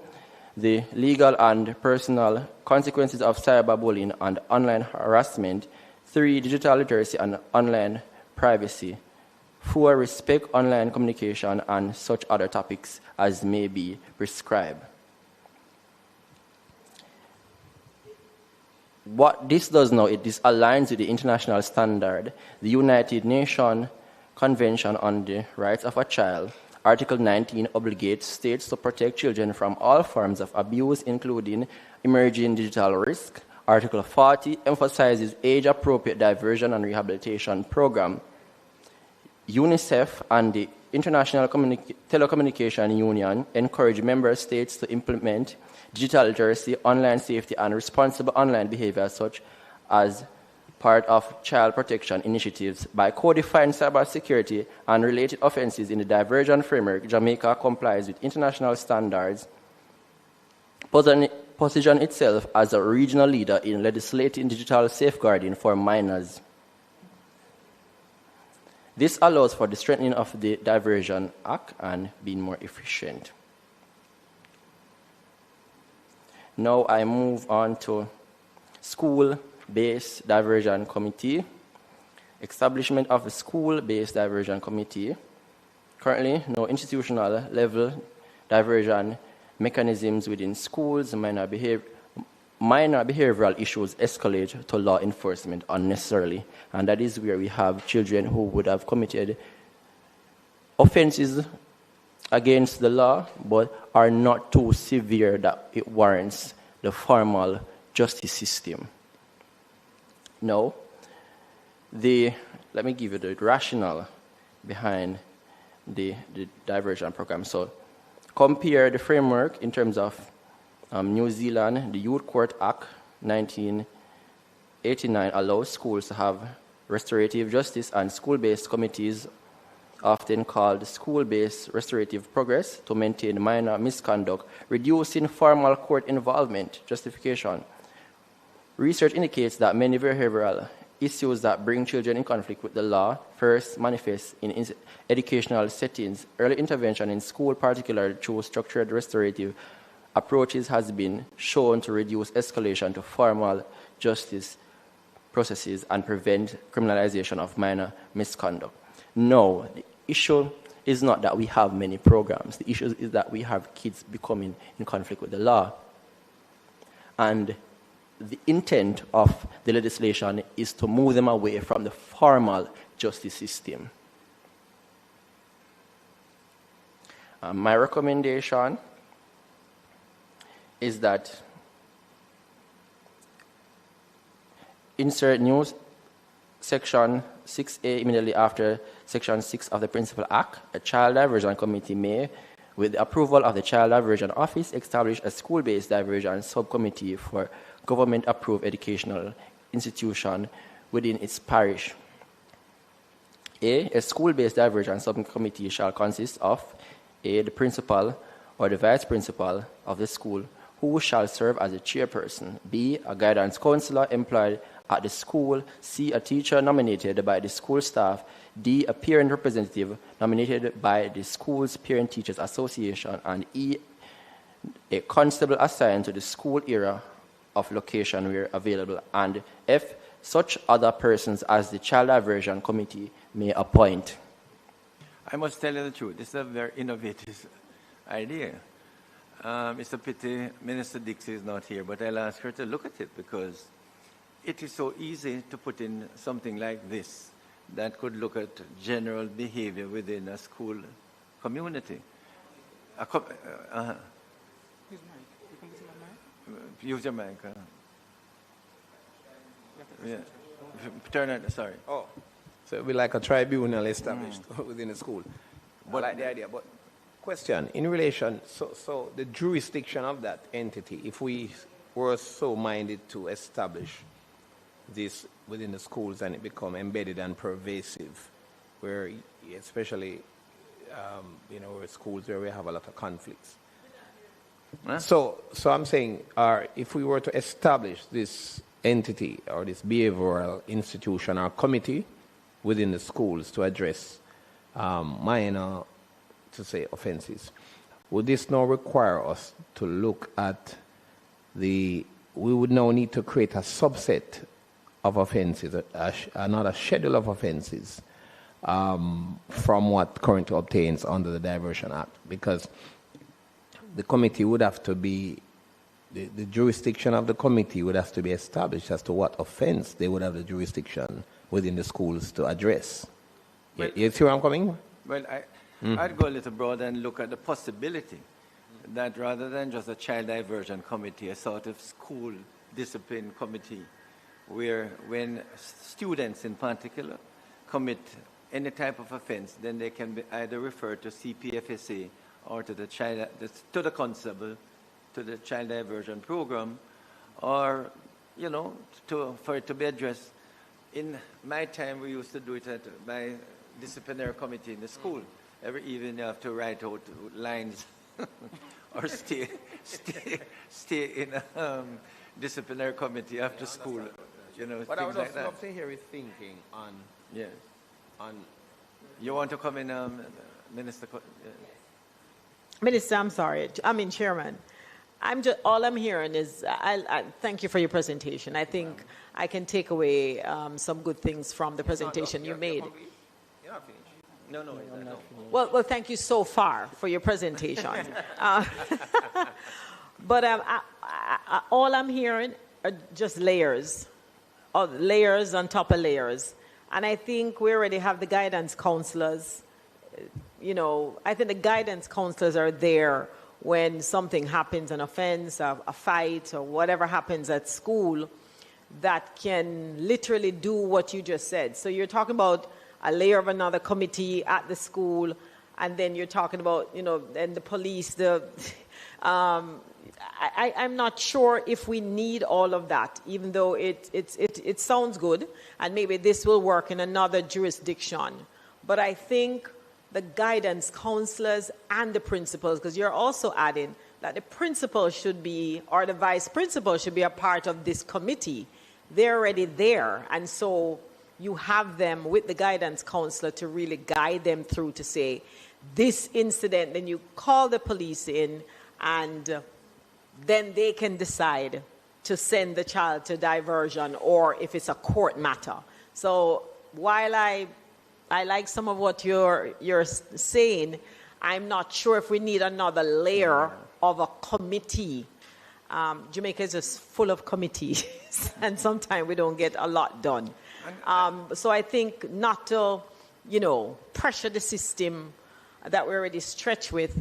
the legal and personal consequences of cyberbullying and online harassment. 3, digital literacy and online privacy. 4, respect online communication and such other topics as may be prescribed. What this does now, this aligns with the international standard, the United Nations Convention on the Rights of a Child. Article 19 obligates states to protect children from all forms of abuse, including emerging digital risk. Article 40 emphasizes age-appropriate diversion and rehabilitation program. UNICEF and the International Telecommunication Union encourage member states to implement digital literacy, online safety, and responsible online behavior, such as part of child protection initiatives. By codifying cybersecurity and related offenses in the diversion framework, Jamaica complies with international standards, position itself as a regional leader in legislating digital safeguarding for minors. This allows for the strengthening of the Diversion Act and being more efficient. Now I move on to school-based diversion committee. establishment of a school-based diversion committee. Currently, no institutional level diversion mechanisms within schools. Minor behavioral issues escalate to law enforcement unnecessarily, and that is where we have children who would have committed offenses against the law but are not too severe that it warrants the formal justice system. Now, let me give you the rationale behind the diversion program. So, compare the framework in terms of New Zealand. The Youth Court Act 1989 allows schools to have restorative justice and school-based committees, often called school-based restorative progress, to maintain minor misconduct, reducing formal court involvement. Justification. Research indicates that many behavioral issues that bring children in conflict with the law first manifest in educational settings. Early intervention in school, particularly through structured restorative approaches, has been shown to reduce escalation to formal justice processes and prevent criminalization of minor misconduct. No, the issue is not that we have many programs. The issue is that we have kids becoming in conflict with the law. And the intent of the legislation is to move them away from the formal justice system. My recommendation is that insert new section 6A immediately after section 6 of the Principal Act. A child diversion committee may, with the approval of the Child Diversion Office, establish a school-based diversion subcommittee for government-approved educational institution within its parish. A school-based diversion subcommittee shall consist of A, the principal or the vice principal of the school, who shall serve as a chairperson. B, a guidance counselor employed at the school. C, a teacher nominated by the school staff. D, a parent representative nominated by the school's Parent-Teachers Association. And E, a constable assigned to the school area of location where available. And F, such other persons as the Child Diversion Committee may appoint. I must tell you the truth. This is a very innovative idea. It's a pity Minister Dixie is not here, but I'll ask her to look at it, because it is so easy to put in something like this that could look at general behavior within a school community. Who's Mike? You can use my mic? Use your mic. Yeah. Turn it, sorry. Oh, so it'll be like a tribunal established within the school. But I like the idea. But question, in relation, so the jurisdiction of that entity, if we were so minded to establish this within the schools and it become embedded and pervasive, where especially, where schools where we have a lot of conflicts. Huh? So I'm saying, if we were to establish this entity or this behavioral institution or committee within the schools to address minor, to say, offenses, would this now require us to look at we would now need to create a subset of offenses, another schedule of offenses from what currently obtains under the Diversion Act, because the committee would have to be, the jurisdiction of the committee would have to be established as to what offense they would have the jurisdiction within the schools to address. Well, you see where I'm coming? Well, I'd go a little broader and look at the possibility that rather than just a child diversion committee, a sort of school discipline committee, where when students in particular commit any type of offense, then they can be either referred to CPFSA or to the constable, to the child diversion program, or for it to be addressed. In my time, we used to do it at my disciplinary committee in the school. Every evening, you have to write out lines or stay in a disciplinary committee after school. But I would like also that. love to hear his thinking on. Yes. On. You want to come in, Minister? Minister, I'm sorry. Chairman. all I'm hearing is, I thank you for your presentation. I think I can take away some good things from the presentation you made. You're not finished. No, I'm not finished. Well, thank you so far for your presentation. But all I'm hearing are just layers on top of layers. And I think we already have the guidance counselors. I think the guidance counselors are there when something happens, an offense, a fight, or whatever happens at school, that can literally do what you just said. So you're talking about a layer of another committee at the school, and then you're talking about, and the police, I'm not sure if we need all of that, even though it sounds good, and maybe this will work in another jurisdiction. But I think the guidance counselors and the principals, because you're also adding that the principal should be, or the vice principal should be a part of this committee. They're already there, and so you have them with the guidance counselor to really guide them through to say, this incident, then you call the police in, and then they can decide to send the child to diversion, or if it's a court matter. So while I like some of what you're saying, I'm not sure if we need another layer of a committee. Jamaica is just full of committees, and sometimes we don't get a lot done. So I think not to, pressure the system that we're already stretched with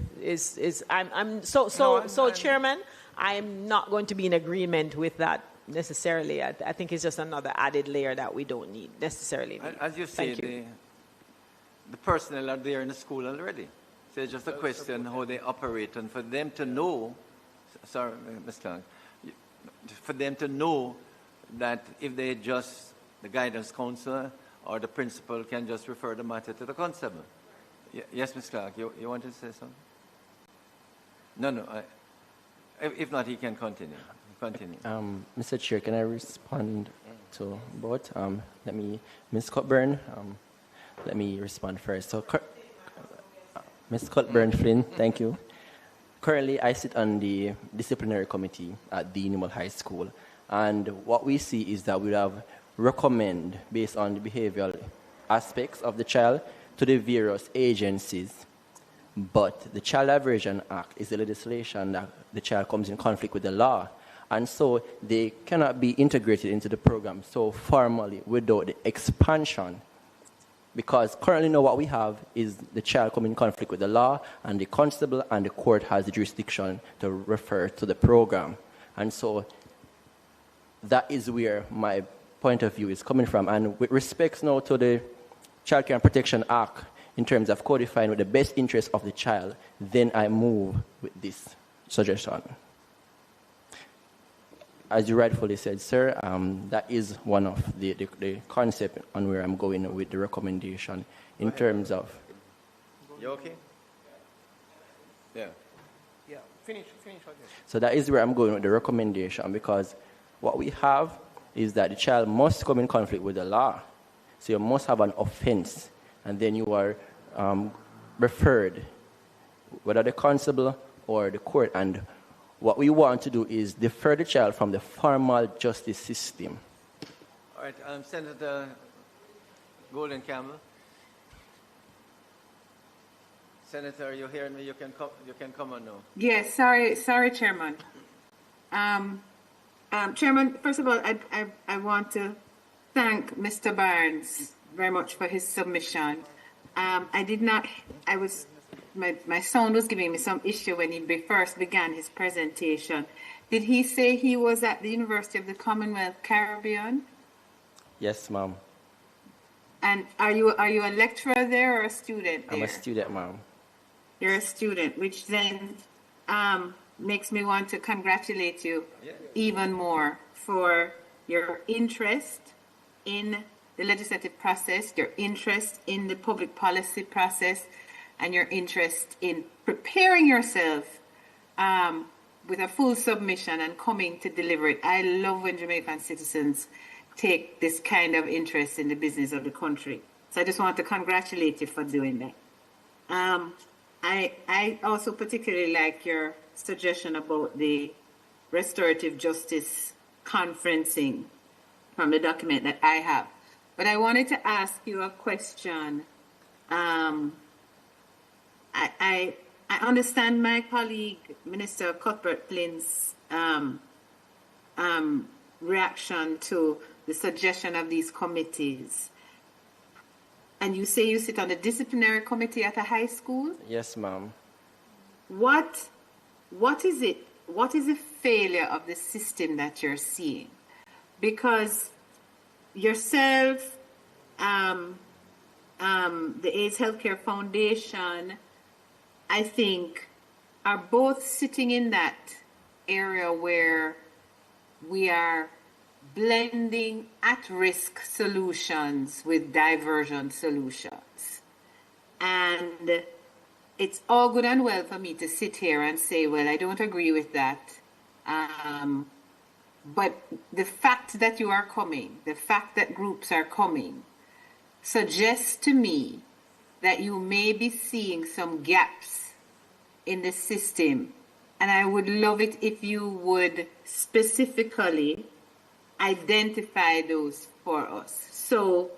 Chairman, I'm not going to be in agreement with that necessarily. I think it's just another added layer that we don't necessarily need. As you say, the personnel are there in the school already. So it's just a question how they operate, and for them to know, sorry, Ms. Clark, for them to know that if they just, the guidance counselor or the principal can just refer the matter to the constable. Yes, Ms. Clark, you wanted to say something? No. If not, he can continue. Mr. Chair, can I respond to both? Ms. Cockburn, let me respond first. So, Ms. Cockburn Flynn, thank you. Currently, I sit on the disciplinary committee at the Animal High School, and what we see is that we have recommend based on the behavioral aspects of the child to the various agencies. But the Child Diversion Act is the legislation that the child comes in conflict with the law. And so they cannot be integrated into the program so formally without the expansion. Because currently now what we have is the child coming in conflict with the law, and the constable and the court has the jurisdiction to refer to the program. And so that is where my point of view is coming from. And with respect now to the Child Care and Protection Act, in terms of codifying with the best interest of the child, then I move with this suggestion. As you rightfully said, sir, that is one of the concept on where I'm going with the recommendation in terms of... You okay? Yeah. Yeah, finish. So that is where I'm going with the recommendation, because what we have is that the child must come in conflict with the law. So you must have an offense, and then you are referred, whether the constable or the court. And what we want to do is defer the child from the formal justice system. All right, Senator Golden Campbell. Senator, you hearing me? You can come on now. Yes, sorry, Chairman. Chairman, first of all, I want to thank Mr. Barnes very much for his submission. My sound was giving me some issue when he first began his presentation. Did he say he was at the University of the Commonwealth Caribbean? Yes, ma'am. And are you a lecturer there or a student there? I'm a student, ma'am. You're a student, which then makes me want to congratulate you even more for your interest in the legislative process, your interest in the public policy process, and your interest in preparing yourself with a full submission and coming to deliver it. I love when Jamaican citizens take this kind of interest in the business of the country. So I just want to congratulate you for doing that. I also particularly like your suggestion about the restorative justice conferencing from the document that I have. But I wanted to ask you a question. I understand my colleague, Minister Cuthbert Flynn's reaction to the suggestion of these committees. And you say you sit on the disciplinary committee at a high school? Yes, ma'am. What is it? What is the failure of the system that you're seeing? Because yourself, the AIDS Healthcare Foundation, I think, are both sitting in that area where we are blending at-risk solutions with diversion solutions. And it's all good and well for me to sit here and say, well, I don't agree with that. But the fact that you are coming, the fact that groups are coming, suggests to me that you may be seeing some gaps in the system. And I would love it if you would specifically identify those for us. So,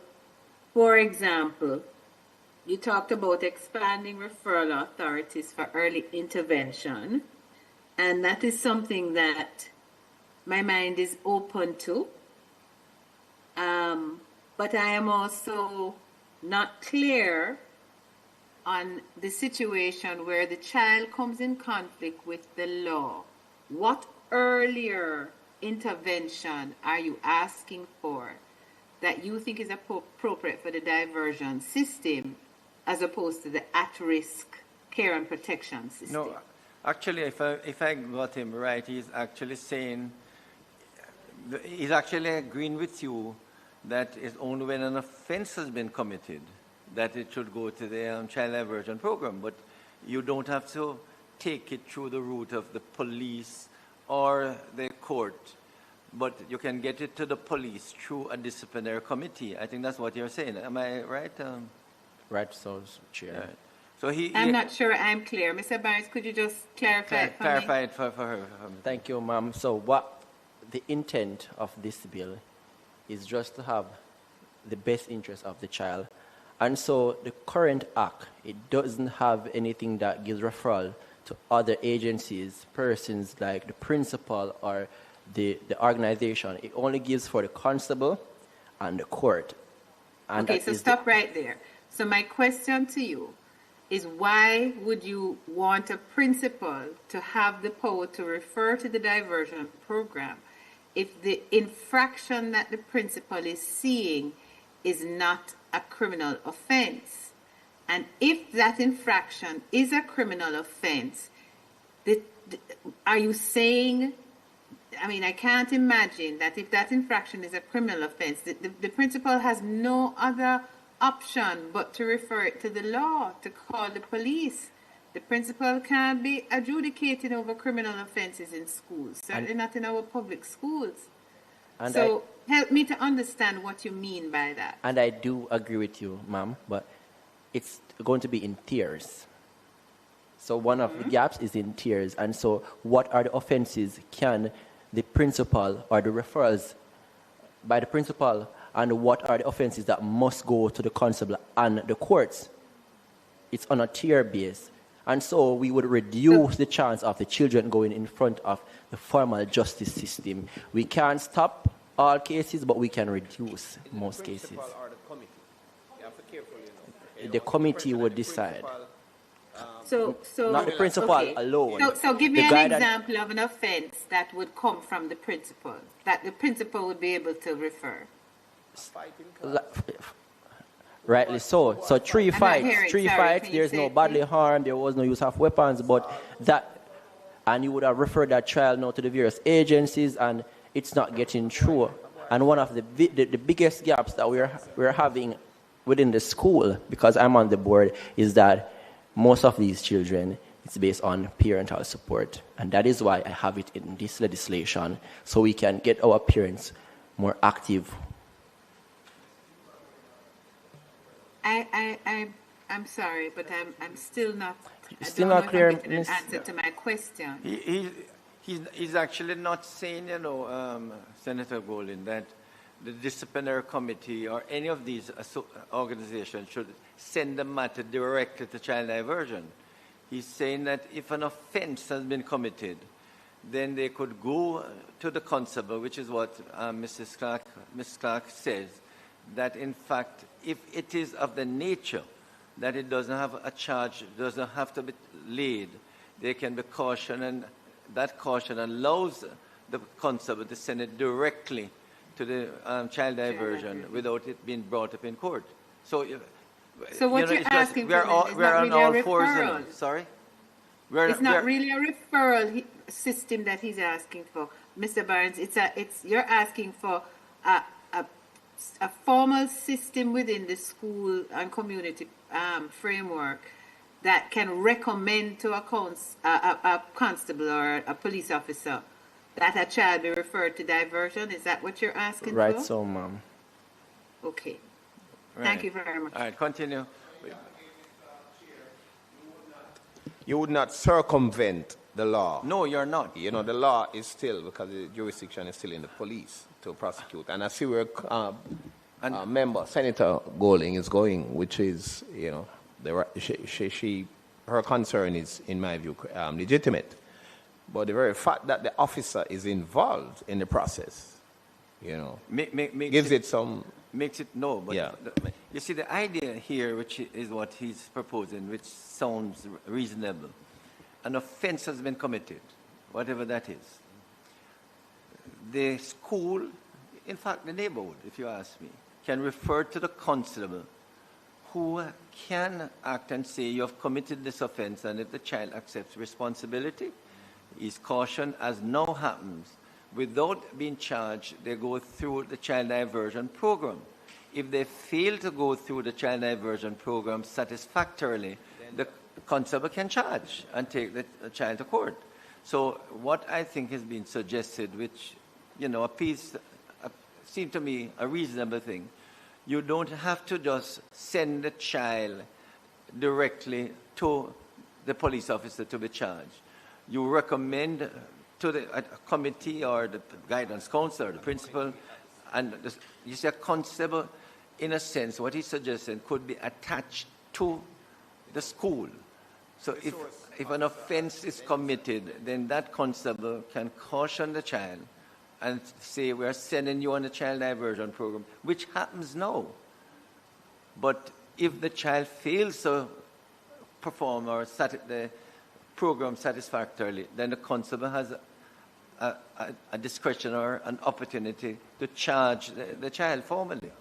for example, you talked about expanding referral authorities for early intervention, and that is something that my mind is open to. But I am also not clear on the situation where the child comes in conflict with the law. What earlier intervention are you asking for that you think is appropriate for the diversion system as opposed to the at-risk care and protection system? No, actually, if I got him right, he's actually saying, he's actually agreeing with you that it's only when an offense has been committed that it should go to the child diversion program. But you don't have to take it through the route of the police or the court, but you can get it to the police through a disciplinary committee. I think that's what you're saying. Am I right? Right, so, Chair. Right. So I'm not sure I'm clear. Mr. Barnes, could you just clarify it for me? Clarify it for her. Thank you, ma'am. So what the intent of this bill is just to have the best interest of the child. And so the current act, it doesn't have anything that gives referral to other agencies, persons like the principal or the organization. It only gives for the constable and the court. And okay, so stop right there. So my question to you is, why would you want a principal to have the power to refer to the diversion program if the infraction that the principal is seeing is not a criminal offense? And if that infraction is a criminal offense, are you saying, I mean, I can't imagine that if that infraction is a criminal offense, the principal has no other option but to refer it to the law, to call the police. The principal can't be adjudicating over criminal offenses in schools, certainly not in our public schools. And so help me to understand what you mean by that. And I do agree with you, ma'am, but it's going to be in tiers. So one of the gaps is in tiers. And so what are the offenses can the principal or the referrals by the principal, and what are the offenses that must go to the constable and the courts? It's on a tier base. And so we would reduce the chance of the children going in front of the formal justice system. We can't stop all cases, but we can reduce most cases. Or the committee. You have to carefully know. The committee would decide. So Not the principal alone. So give me The an guidance- example of an offense that would come from the principal, that the principal would be able to refer. Rightly so. So three fights, Can you there's say no it, bodily please? harm, there was no use of weapons, but that, and you would have referred that child now to the various agencies, and it's not getting through. And one of the biggest gaps that we're having within the school, because I'm on the board, is that most of these children, it's based on parental support. And that is why I have it in this legislation, so we can get our parents more active. I'm sorry, but I'm still not. Still I don't not know clear, if I'm getting Miss- an answer to my question. He's actually not saying, Senator Golin, that the disciplinary committee or any of these organizations should send the matter directly to child diversion. He's saying that if an offense has been committed, then they could go to the constable, which is what Ms. Clark says, that in fact, if it is of the nature that it doesn't have a charge, doesn't have to be laid, they can be cautioned, and that caution allows the constable to send it directly to the child diversion without it being brought up in court. So what you're asking for is we're not on really all a fours. referral. Sorry? It's not really a referral system that he's asking for, Mr. Barnes. You're asking for a formal system within the school and community framework that can recommend to a constable or a police officer that a child be referred to diversion. Is that what you're asking for? Right, so, ma'am. Okay. Right. Thank you very much. All right, continue. You would not circumvent the law. No, you're not. You know, the law is still, because the jurisdiction is still in the police to prosecute. And I see where member, Senator Golding, is going, which is, you know, her concern is, in my view, legitimate. But the very fact that the officer is involved in the process, you know, gives it some... Makes it no, but yeah. You see, the idea here, which is what he's proposing, which sounds reasonable, an offense has been committed, whatever that is. The school, in fact, the neighborhood, if you ask me, can refer to the constable who can act and say, you have committed this offense, and if the child accepts responsibility, is cautioned, as now happens. Without being charged, they go through the child diversion program. If they fail to go through the child diversion program satisfactorily, the constable can charge and take the child to court. So what I think has been suggested, which, you know, seemed to me a reasonable thing, you don't have to just send the child directly to the police officer to be charged. You recommend to the committee or the guidance counselor, the principal, and you see a constable, in a sense, what he's suggesting could be attached to the school. So if an offense is committed, then that constable can caution the child and say, we are sending you on a child diversion program, which happens now. But if the child fails to perform or the program satisfactorily, then the constable has a discretion or an opportunity to charge the child formally.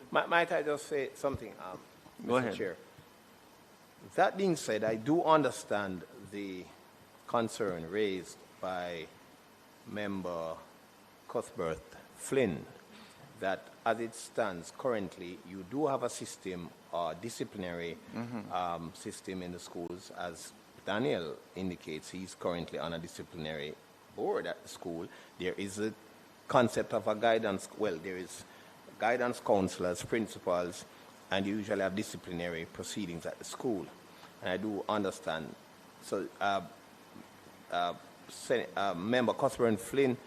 Might I just say something, Go Mr. ahead. Chair? That being said, I do understand the concern raised by Member Cuthbert Flynn, that as it stands currently, you do have a system, disciplinary system in the schools. As Daniel indicates, he's currently on a disciplinary board at the school. There is a concept of a guidance, there is guidance counselors, principals, and you usually have disciplinary proceedings at the school. And I do understand. So, Member Cuthbert Flynn,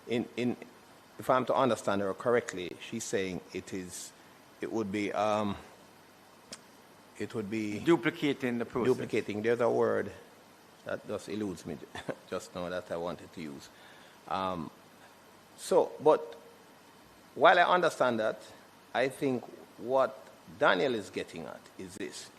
if I'm to understand her correctly, she's saying it would be Duplicating the process. Duplicating. There's a word that just eludes me just now that I wanted to use. But while I understand that, I think what Daniel is getting at is this.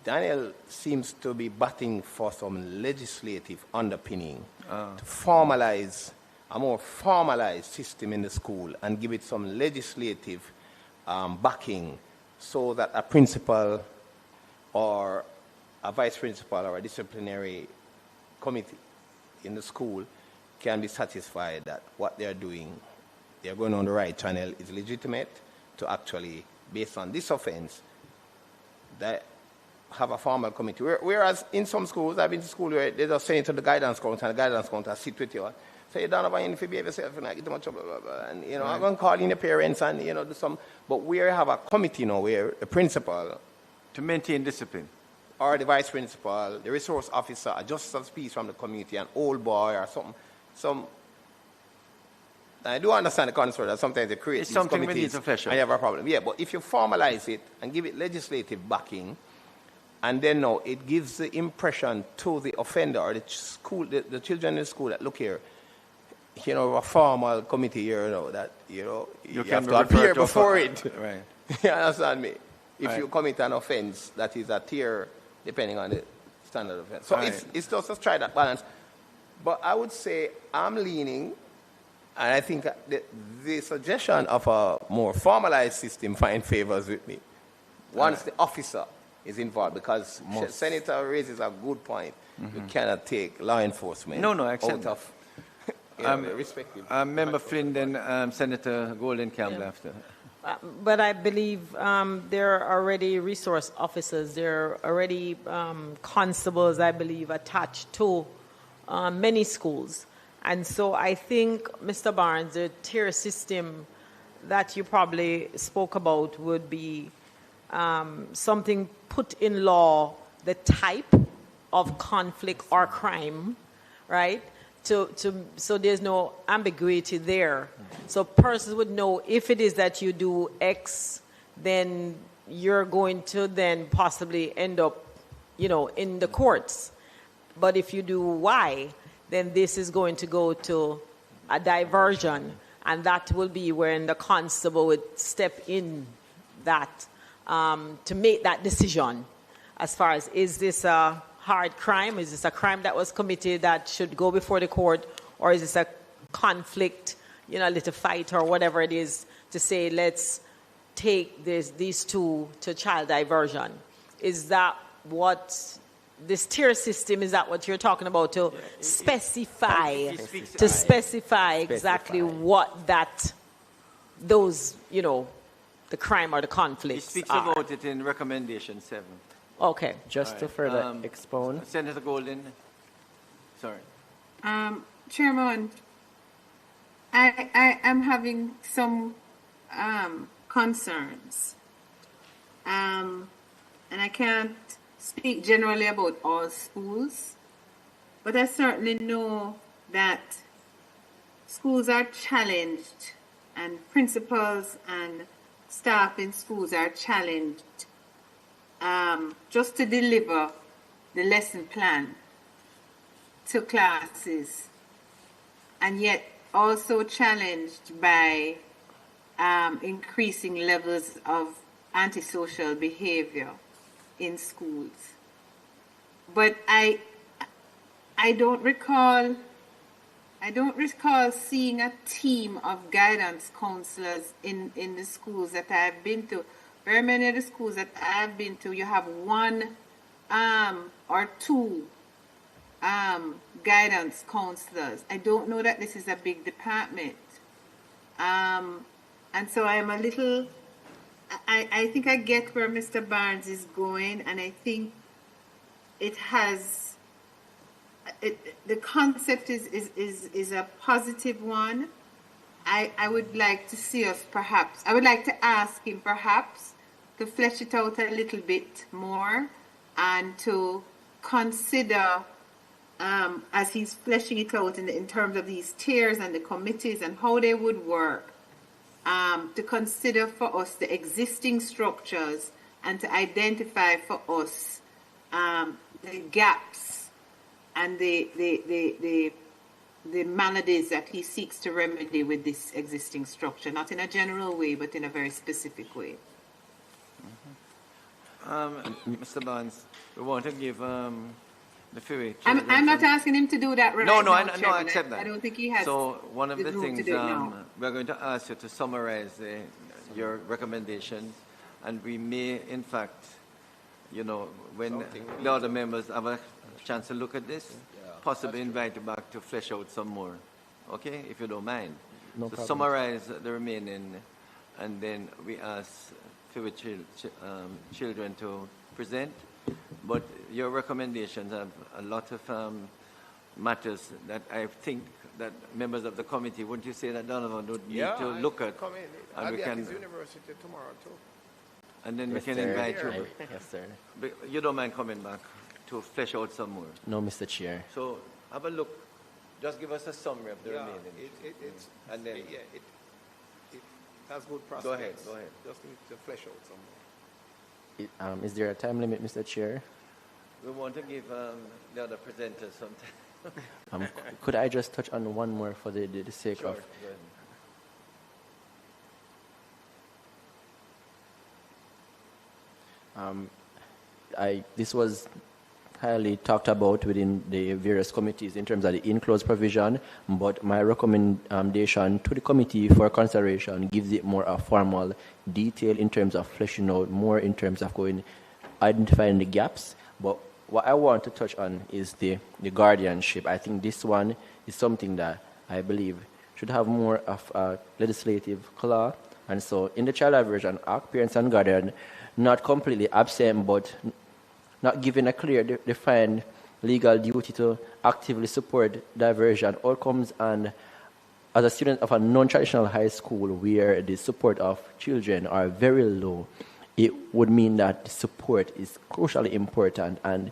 Daniel seems to be batting for some legislative underpinning to formalize a more formalized system in the school and give it some legislative backing so that a principal or a vice principal or a disciplinary committee in the school can be satisfied that what they're doing, they're going on the right channel, is legitimate to actually, based on this offense, that have a formal committee. Whereas in some schools, I've been to school where they just say it to the guidance counselor, and the guidance counselor sit with you. Say, you don't know if you behave yourself and I get too much trouble, blah, blah, blah. And, you know, I'm going to call in the parents and, you know, do some. But we have a committee now where the principal To maintain discipline. Or the vice principal, the resource officer, a justice of peace from the community, an old boy or something. I do understand the concern that sometimes they create these something we need committees to flesh out. and you have a problem. Yeah, but if you formalize it and give it legislative backing, and then now it gives the impression to the offender or the school, the children in the school that, look here, you know, a formal committee here, that, you have to appear before it. Right. You understand me? If Right. you commit an offense that is a tier, depending on the standard offense. So Right. it's just to try that balance. But I would say I'm leaning, and I think the suggestion of a more formalized system finds favors with me. Once the officer is involved, because Senator raises a good point. You cannot take law enforcement I accept out that. of the respective. Member Flynn, then Senator Goldenkamp after. But I believe there are already resource officers, there are already constables, I believe, attached to many schools. And so I think, Mr. Barnes, the tier system that you probably spoke about would be something put in law, the type of conflict or crime, right? So there's no ambiguity there. So persons would know if it is that you do X, then you're going to then possibly end up, in the courts. But if you do Y, then this is going to go to a diversion, and that will be when the constable would step in that to make that decision as far as, is this a hard crime? Is this a crime that was committed that should go before the court? Or is this a conflict, a little fight or whatever it is, to say, let's take these two to child diversion? Is that what this tier system, is that what you're talking about, to specify exactly what those, the crime or the conflicts He speaks are? about it in recommendation 7. Okay. Just to further expound. Senator Golden. Sorry. Chairman, I am having some concerns. And I can't speak generally about all schools, but I certainly know that schools are challenged, and principals and staff in schools are challenged just to deliver the lesson plan to classes, and yet also challenged by increasing levels of antisocial behavior in schools. But I don't recall seeing a team of guidance counselors in the schools that I've been to. Very many of the schools that I've been to, you have one or two guidance counselors. I don't know that this is a big department. And so I am a little, I think I get where Mr. Barnes is going, and I think it has, the concept is a positive one. I would like to see us perhaps, I would like to ask him perhaps to flesh it out a little bit more, and to consider, as he's fleshing it out in terms of these tiers and the committees and how they would work, to consider for us the existing structures and to identify for us the gaps and the maladies that he seeks to remedy with this existing structure, not in a general way, but in a very specific way. Mr. Barnes, we want to give the Fury. I'm not asking him to do that right No, now, I Chairman. accept that. I don't think he has. So one of the room things to do it now. we're going to ask you to summarize your recommendations, and we may, in fact, when the other members have a chance to look at this, possibly invite you back to flesh out some more. Okay, if you don't mind. No So problem. summarize the remaining, and then we ask Fury children to present. But your recommendations have a lot of matters that I think that members of the committee, wouldn't you say that, Donovan, would need to look at? Come in. And I'll we be can. at his university tomorrow too. And then we Yes, can sir. invite you. Yes, sir. You don't mind coming back to flesh out some more. No, Mr. Chair. So have a look. Just give us a summary of the remaining. And then it has good prospects. Go ahead. Just need to flesh out some more. Is there a time limit, Mr. Chair? we want to give the other presenters some time. Could I just touch on one more for the sake Sure, of... go ahead. This was highly talked about within the various committees in terms of the enclosed provision, but my recommendation to the committee for consideration gives it more a formal detail in terms of fleshing out more in terms of identifying the gaps. But what I want to touch on is the guardianship. I think this one is something that I believe should have more of a legislative clause. And so in the Child Diversion Act, parents and guardians not completely absent, but not given a clear, defined legal duty to actively support diversion outcomes. And as a student of a non-traditional high school where the support of children are very low, it would mean that the support is crucially important. And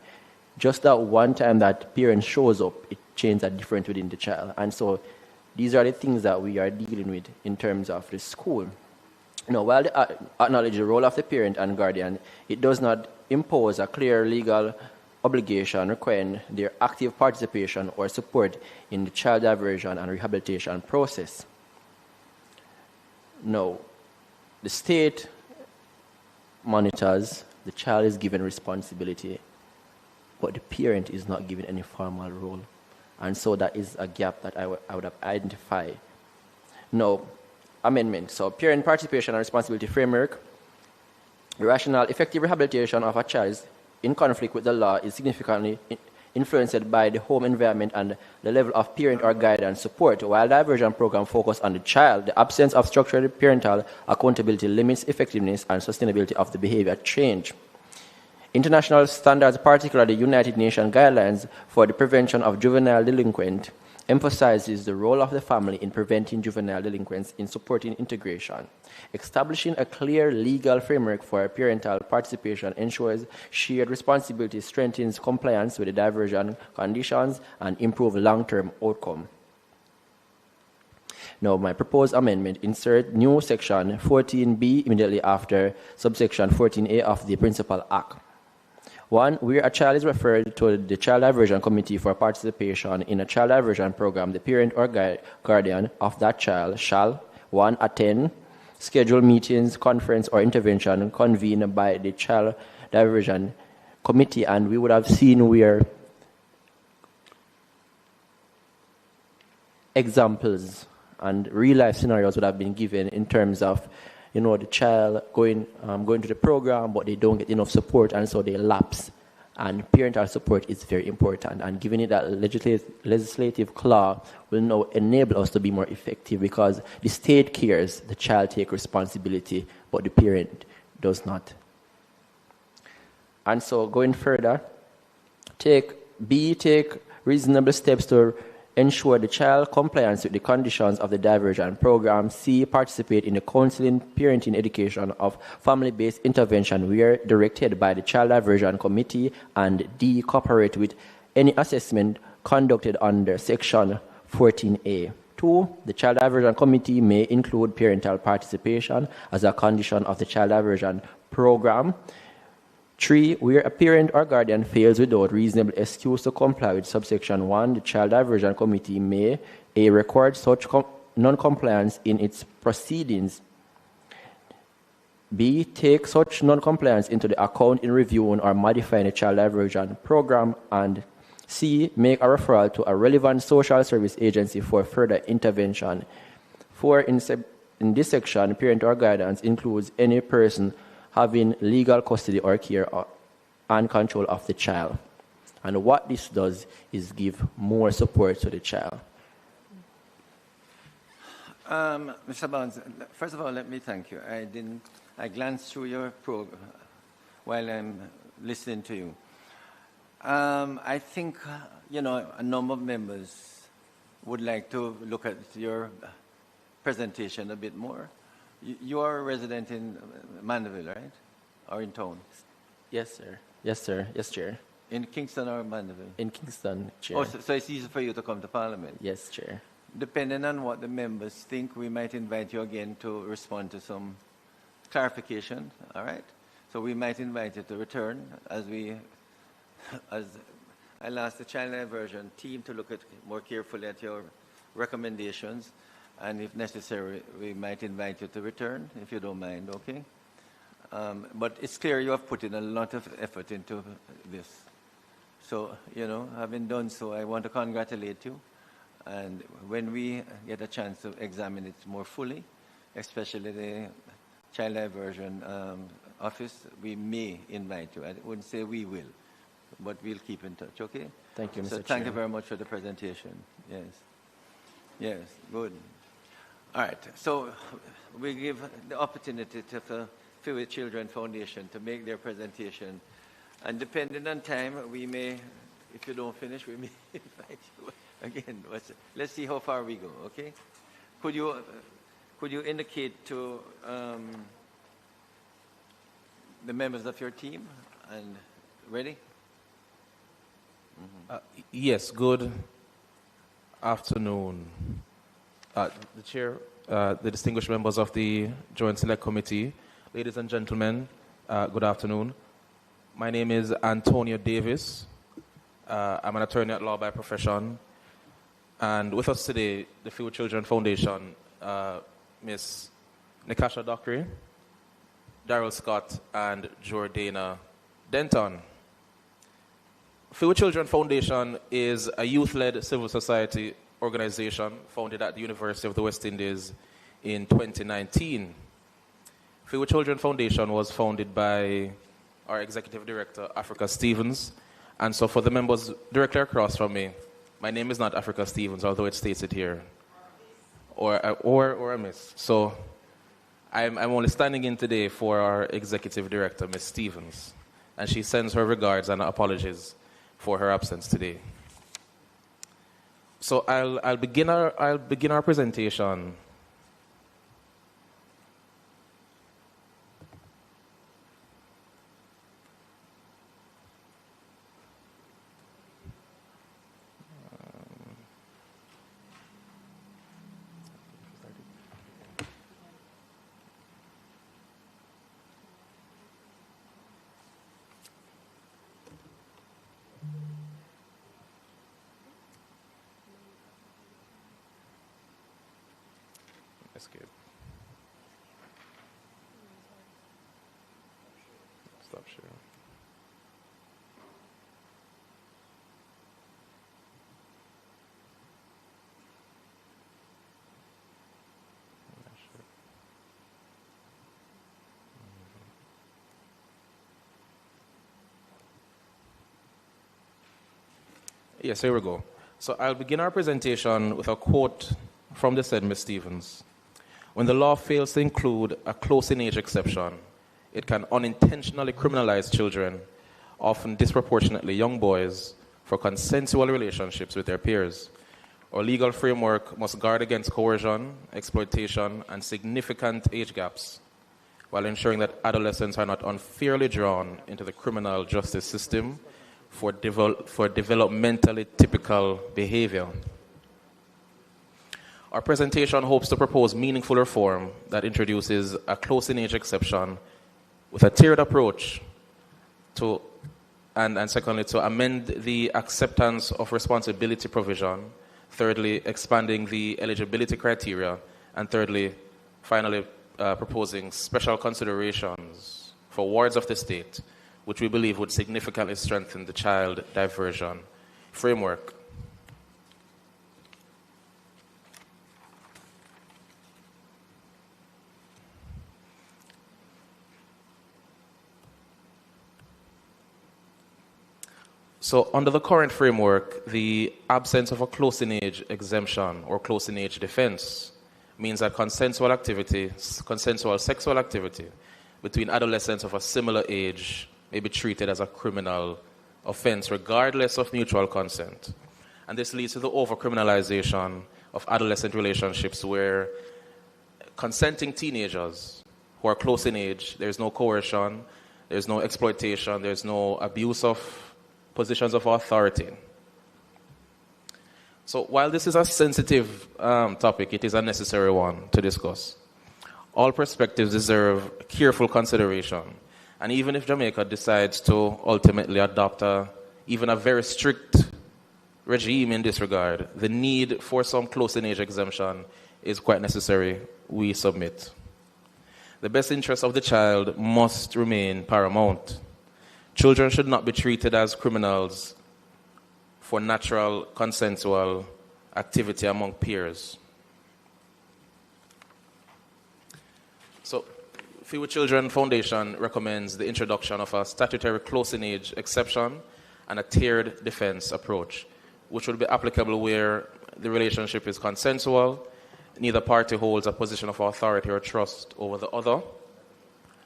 just that one time that parent shows up, it changes a difference within the child. And so these are the things that we are dealing with in terms of the school. Now, while they acknowledge the role of the parent and guardian, it does not impose a clear legal obligation requiring their active participation or support in the child diversion and rehabilitation process. Now, the state monitors, the child is given responsibility, but the parent is not given any formal role. And so that is a gap that I would have identified. Now, amendment. So parent participation and responsibility framework. The rational, effective rehabilitation of a child in conflict with the law is significantly influenced by the home environment and the level of parent or guidance support. While diversion program focus on the child, the absence of structured parental accountability limits effectiveness and sustainability of the behavior change. International standards, particularly the United Nations guidelines for the prevention of juvenile delinquent, emphasizes the role of the family in preventing juvenile delinquents in supporting integration. Establishing a clear legal framework for parental participation ensures shared responsibility, strengthens compliance with the diversion conditions, and improves long-term outcome. Now, my proposed amendment insert new section 14b immediately after subsection 14a of the Principal Act. 1. Where a child is referred to the Child Diversion Committee for participation in a child diversion program, the parent or guardian of that child shall 1. Attend scheduled meetings, conference, or intervention convened by the Child Diversion Committee. And we would have seen where examples and real-life scenarios would have been given in terms of the child going to the program, but they don't get enough support, and so they lapse. And parental support is very important. And giving it that legislative clause will now enable us to be more effective because the state cares, the child takes responsibility, but the parent does not. And so going further, take reasonable steps to ensure the child compliance with the conditions of the diversion program. C. Participate in the counseling, parenting, education of family-based intervention where directed by the Child Diversion Committee. And D. Cooperate with any assessment conducted under Section 14A. 2. The Child Diversion Committee may include parental participation as a condition of the Child Diversion Program. 3. Where a parent or guardian fails without reasonable excuse to comply with subsection 1, the Child Diversion Committee may A. record such non-compliance in its proceedings. B. Take such non-compliance into the account in reviewing or modifying the child diversion program. And C. Make a referral to a relevant social service agency for further intervention. 4. In this section, parent or guidance includes any person having legal custody or care and control of the child. And what this does is give more support to the child. Mr. Barnes, first of all, let me thank you. I glanced through your program while I'm listening to you. I think, a number of members would like to look at your presentation a bit more. You are a resident in Mandeville, right? or in town? Yes, sir. Yes, sir. Yes, Chair. In Kingston or Mandeville? In Kingston, Chair. Oh, so it's easy for you to come to Parliament? Yes, Chair. Depending on what the members think, we might invite you again to respond to some clarification, all right? So we might invite you to return as I'll ask the child diversion team to look at more carefully at your recommendations, and if necessary, we might invite you to return, if you don't mind, okay? But it's clear you have put in a lot of effort into this. So, having done so, I want to congratulate you. And when we get a chance to examine it more fully, especially the child diversion office, we may invite you. I wouldn't say we will, but we'll keep in touch, okay? Thank you, Mr. So Chair. thank you very much for the presentation. Yes. Yes, good. All right, so we give the opportunity to the Fewer Children Foundation to make their presentation. And depending on time, we may, if you don't finish, we may invite you again. Let's see how far we go, okay? Could you indicate to the members of your team? And ready? Yes, good afternoon. The Chair, the distinguished members of the Joint Select Committee, ladies and gentlemen, good afternoon. My name is Antonio Davis. I'm an attorney at law by profession. And with us today, the Fewer Children Foundation, Ms. Nikasha Dockery, Daryl Scott, and Jordana Denton. Fewer Children Foundation is a youth-led civil society organization founded at the University of the West Indies in 2019. Fewer Children Foundation was founded by our executive director, Africa Stevens. And so for the members directly across from me, my name is not Africa Stevens, although it states it here, or a miss. So I'm only standing in today for our executive director, Ms. Stevens. And she sends her regards and apologies for her absence today. So I'll begin our presentation. Escape. Stop sharing. Yes, here we go. So I'll begin our presentation with a quote from the said Ms. Stevens. When the law fails to include a close-in-age exception, it can unintentionally criminalize children, often disproportionately young boys, for consensual relationships with their peers. Our legal framework must guard against coercion, exploitation, and significant age gaps, while ensuring that adolescents are not unfairly drawn into the criminal justice system for developmentally typical behavior. Our presentation hopes to propose meaningful reform that introduces a close-in-age exception with a tiered approach to, and secondly, to amend the acceptance of responsibility provision, thirdly, expanding the eligibility criteria, and thirdly, finally, proposing special considerations for wards of the state, which we believe would significantly strengthen the child diversion framework. So under the current framework, the absence of a close-in-age exemption or close-in-age defense means that consensual sexual activity between adolescents of a similar age may be treated as a criminal offense regardless of mutual consent. And this leads to the over-criminalization of adolescent relationships where consenting teenagers who are close in age, there's no coercion, there's no exploitation, there's no abuse of positions of authority. So while this is a sensitive topic, it is a necessary one to discuss. All perspectives deserve careful consideration. And even if Jamaica decides to ultimately adopt even a very strict regime in this regard, the need for some close-in-age exemption is quite necessary, we submit. The best interest of the child must remain paramount. Children should not be treated as criminals for natural, consensual activity among peers. So, Few Children Foundation recommends the introduction of a statutory close-in-age exception and a tiered defense approach, which would be applicable where the relationship is consensual, neither party holds a position of authority or trust over the other,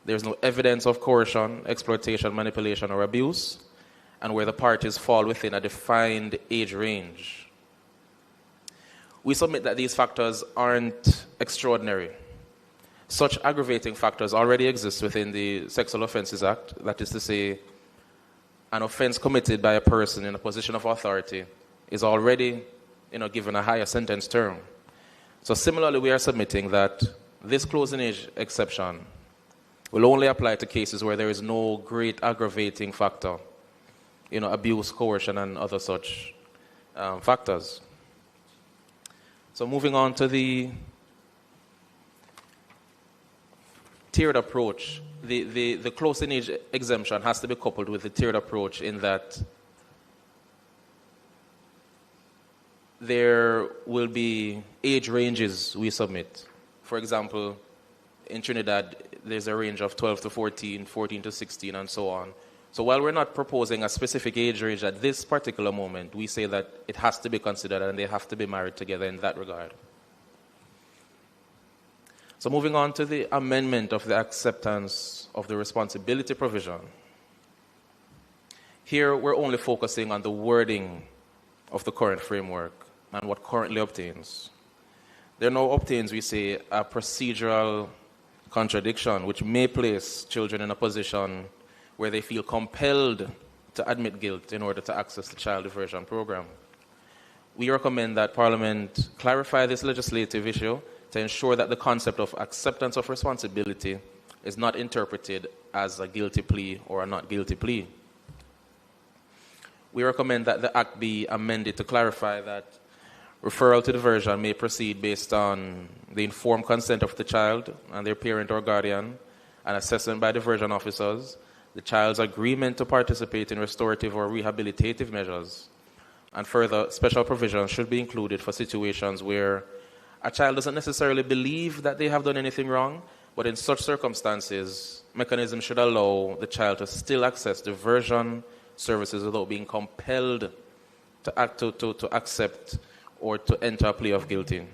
there's no evidence of coercion, exploitation, manipulation, or abuse, and where the parties fall within a defined age range. We submit that these factors aren't extraordinary. Such aggravating factors already exist within the Sexual Offences Act, that is to say, an offense committed by a person in a position of authority is already given a higher sentence term. So similarly, we are submitting that this closing age exception will only apply to cases where there is no great aggravating factor, abuse, coercion, and other such factors. So moving on to the tiered approach, the close-in age exemption has to be coupled with the tiered approach in that there will be age ranges we submit. For example, in Trinidad, there's a range of 12 to 14, 14 to 16, and so on. So while we're not proposing a specific age range at this particular moment, we say that it has to be considered and they have to be married together in that regard. So moving on to the amendment of the acceptance of the responsibility provision. Here we're only focusing on the wording of the current framework and what currently obtains. There now obtains, we say, a procedural contradiction which may place children in a position where they feel compelled to admit guilt in order to access the child diversion program. We recommend that Parliament clarify this legislative issue to ensure that the concept of acceptance of responsibility is not interpreted as a guilty plea or a not guilty plea. We recommend that the Act be amended to clarify that referral to diversion may proceed based on the informed consent of the child and their parent or guardian, an assessment by diversion officers, the child's agreement to participate in restorative or rehabilitative measures, and further, special provisions should be included for situations where a child doesn't necessarily believe that they have done anything wrong, but in such circumstances, mechanisms should allow the child to still access diversion services without being compelled to accept or to enter a plea of guilty.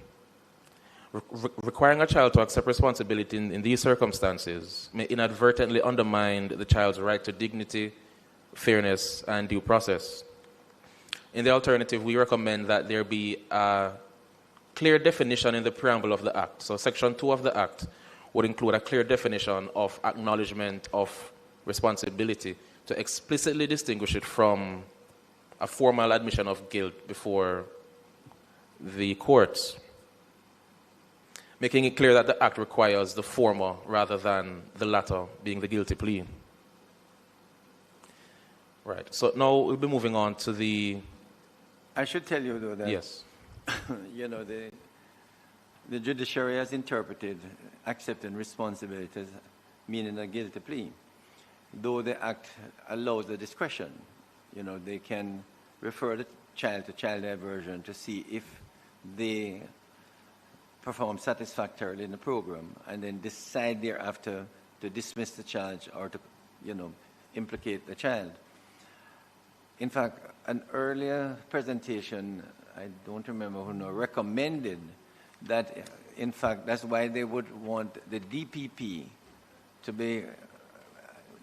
Requiring a child to accept responsibility in these circumstances may inadvertently undermine the child's right to dignity, fairness, and due process. In the alternative, we recommend that there be a clear definition in the preamble of the Act. So Section 2 of the Act would include a clear definition of acknowledgement of responsibility to explicitly distinguish it from a formal admission of guilt before the courts, making it clear that the Act requires the former rather than the latter, being the guilty plea. Right, so now we'll be moving on to the... I should tell you, though, that yes. The judiciary has interpreted accepting responsibility as meaning a guilty plea, though the Act allows the discretion. They can refer the child to child diversion to see if they perform satisfactorily in the program and then decide thereafter to dismiss the charge or to, implicate the child. In fact, an earlier presentation, I don't remember who, recommended that, in fact, that's why they would want the DPP to be,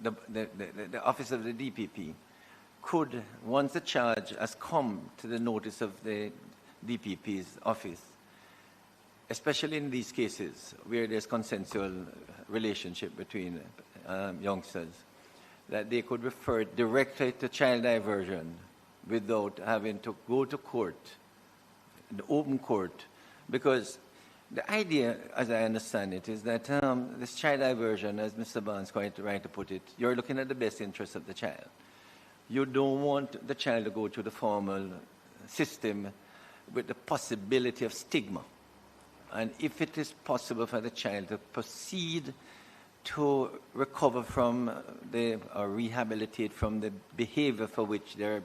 the office of the DPP could, once the charge has come to the notice of the DPP's office, especially in these cases where there's consensual relationship between youngsters, that they could refer it directly to child diversion without having to go to court, the open court, because the idea, as I understand it, is that this child diversion, as Mr. Barnes quite right to put it, you're looking at the best interest of the child. You don't want the child to go through the formal system with the possibility of stigma. And if it is possible for the child to proceed to recover from or rehabilitate from the behavior for which they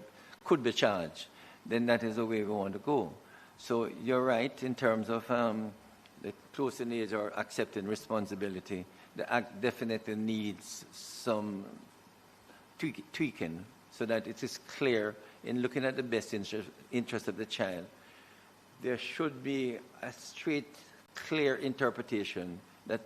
could be charged, then that is the way we want to go. So you're right in terms of the closing age or accepting responsibility. The act definitely needs some tweaking so that it is clear in looking at the best interest of the child. There should be a straight, clear interpretation that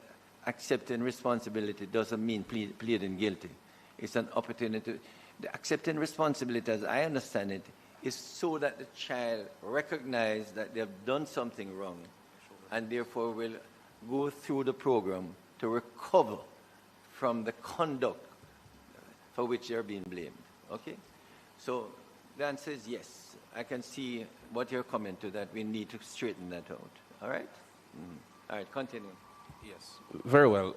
accepting responsibility doesn't mean pleading guilty. It's an opportunity. The accepting responsibility, as I understand it, is so that the child recognizes that they have done something wrong and therefore will go through the program to recover from the conduct for which they're being blamed. Okay? So the answer is yes. I can see what you're coming to, that we need to straighten that out. All right? All right, continue. Yes, very well.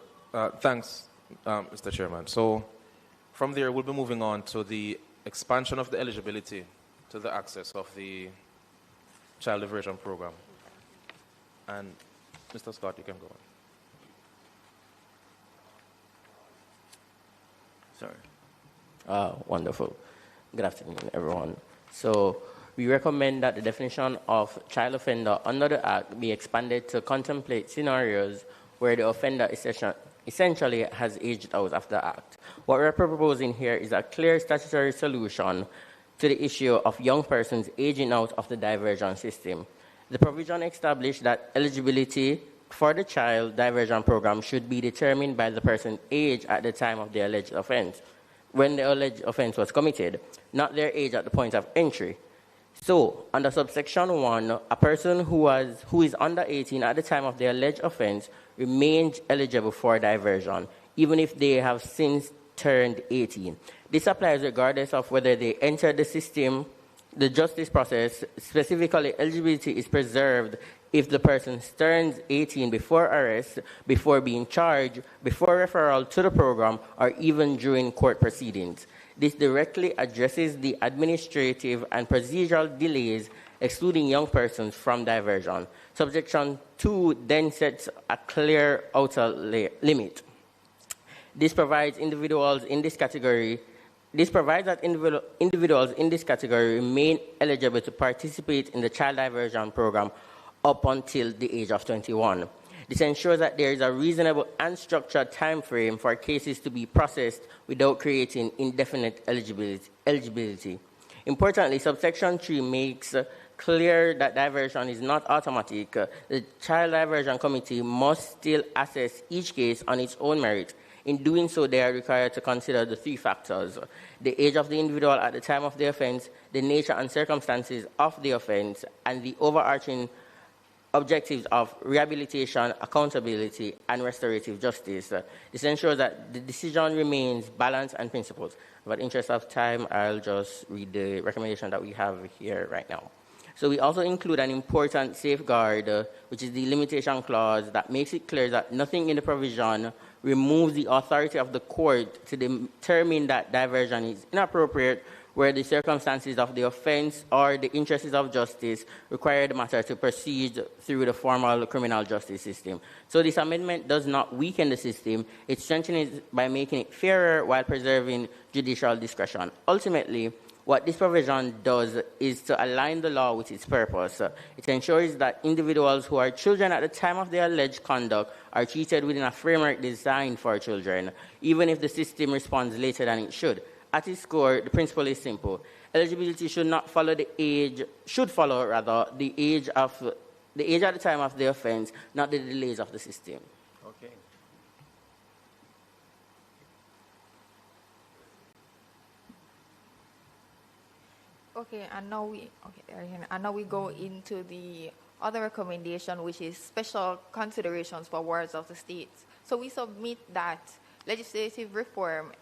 Thanks, Mr. Chairman. So from there, we'll be moving on to the expansion of the eligibility to the access of the child diversion program. And Mr. Scott, you can go on. Sorry. Wonderful. Good afternoon, everyone. So we recommend that the definition of child offender under the Act be expanded to contemplate scenarios where the offender essentially has aged out of the Act. What we're proposing here is a clear statutory solution to the issue of young persons aging out of the diversion system. The provision established that eligibility for the child diversion program should be determined by the person's age at the time of the alleged offense, when the alleged offense was committed, not their age at the point of entry. So, under subsection 1, a person who is under 18 at the time of the alleged offense remains eligible for diversion, even if they have since turned 18. This applies regardless of whether they enter the system, the justice process. Specifically, eligibility is preserved if the person turns 18 before arrest, before being charged, before referral to the program, or even during court proceedings. This directly addresses the administrative and procedural delays excluding young persons from diversion. Subsection 2 then sets a clear outer limit. This provides that individuals in this category remain eligible to participate in the child diversion program up until the age of 21. This ensures that there is a reasonable and structured time frame for cases to be processed without creating indefinite eligibility. Importantly, subsection 3 makes clear that diversion is not automatic. The Child Diversion Committee must still assess each case on its own merit. In doing so, they are required to consider the 3 factors: the age of the individual at the time of the offense, the nature and circumstances of the offense, and the overarching objectives of rehabilitation, accountability, and restorative justice. This ensures that the decision remains balanced and principled. But in interest of time, I'll just read the recommendation that we have here right now. So we also include an important safeguard, which is the limitation clause that makes it clear that nothing in the provision removes the authority of the court to determine that diversion is inappropriate where the circumstances of the offense or the interests of justice require the matter to proceed through the formal criminal justice system. So this amendment does not weaken the system, it strengthens it by making it fairer while preserving judicial discretion. Ultimately, what this provision does is to align the law with its purpose. It ensures that individuals who are children at the time of their alleged conduct are treated within a framework designed for children, even if the system responds later than it should. At its core, the principle is simple. Eligibility should follow the age at the time of the offense, not the delays of the system. Okay. Okay, and now we go into the other recommendation, which is special considerations for wards of the states. So we submit that legislative reform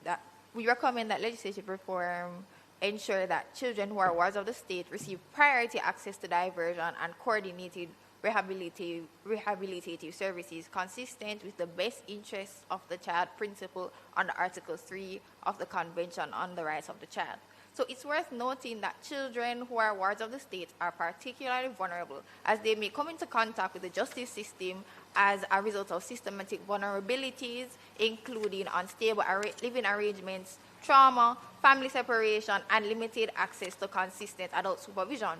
that we recommend that legislative reform ensure that children who are wards of the state receive priority access to diversion and coordinated rehabilitative services consistent with the best interests of the child principle under Article 3 of the Convention on the Rights of the Child. So it's worth noting that children who are wards of the state are particularly vulnerable as they may come into contact with the justice system as a result of systematic vulnerabilities, including unstable living arrangements, trauma, family separation, and limited access to consistent adult supervision.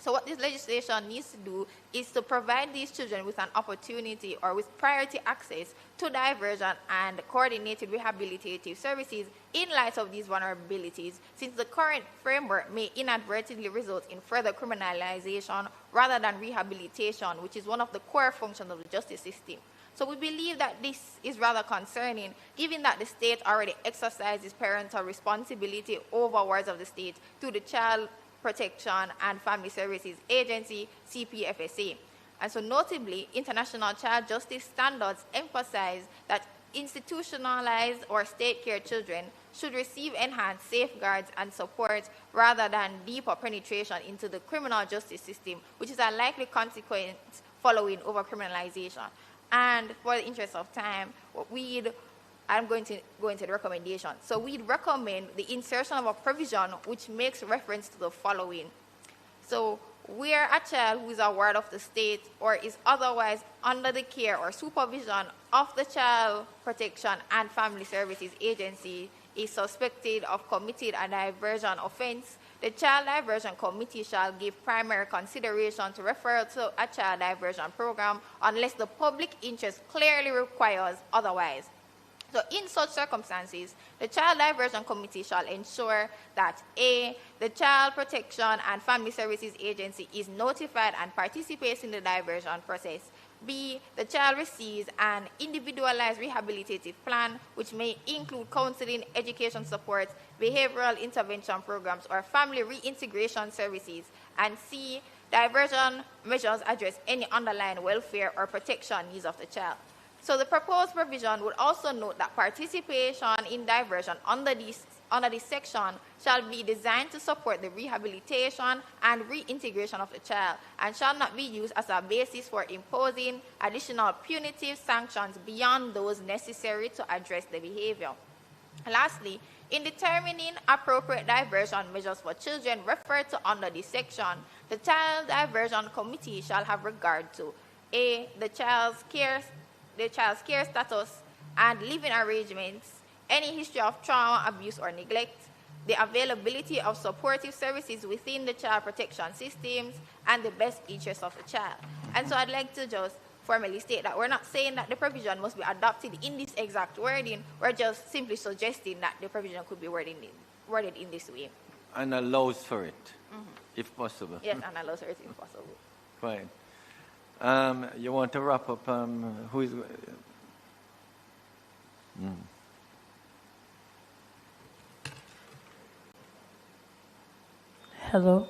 So what this legislation needs to do is to provide these children with an opportunity or with priority access to diversion and coordinated rehabilitative services in light of these vulnerabilities, since the current framework may inadvertently result in further criminalization rather than rehabilitation, which is one of the core functions of the justice system. So we believe that this is rather concerning, given that the state already exercises parental responsibility over wards of the state through the Child Protection and Family Services Agency, CPFSA. And so notably, international child justice standards emphasize that institutionalized or state-care children should receive enhanced safeguards and support rather than deeper penetration into the criminal justice system, which is a likely consequence following over-criminalization. And for the interest of time, I'm going to go into the recommendation. So we'd recommend the insertion of a provision which makes reference to the following. So where a child who is a ward of the state or is otherwise under the care or supervision of the Child Protection and Family Services Agency is suspected of committing a diversion offense, the Child Diversion Committee shall give primary consideration to refer to a child diversion program unless the public interest clearly requires otherwise. So in such circumstances, the Child Diversion Committee shall ensure that A, the Child Protection and Family Services Agency is notified and participates in the diversion process. B, the child receives an individualized rehabilitative plan, which may include counseling, education support, behavioral intervention programs, or family reintegration services. And C, diversion measures address any underlying welfare or protection needs of the child. So the proposed provision would also note that participation in diversion under this section shall be designed to support the rehabilitation and reintegration of the child and shall not be used as a basis for imposing additional punitive sanctions beyond those necessary to address the behavior. Lastly, in determining appropriate diversion measures for children referred to under this section, the Child Diversion Committee shall have regard to A, the child's care status and living arrangements, any history of trauma, abuse, or neglect, the availability of supportive services within the child protection systems, and the best interests of the child. And so I'd like to just formally state that we're not saying that the provision must be adopted in this exact wording, we're just simply suggesting that the provision could be worded in this way. And allows for it, if possible. Yes, and allows for it if possible. Fine. You want to wrap up? Who is? Hello.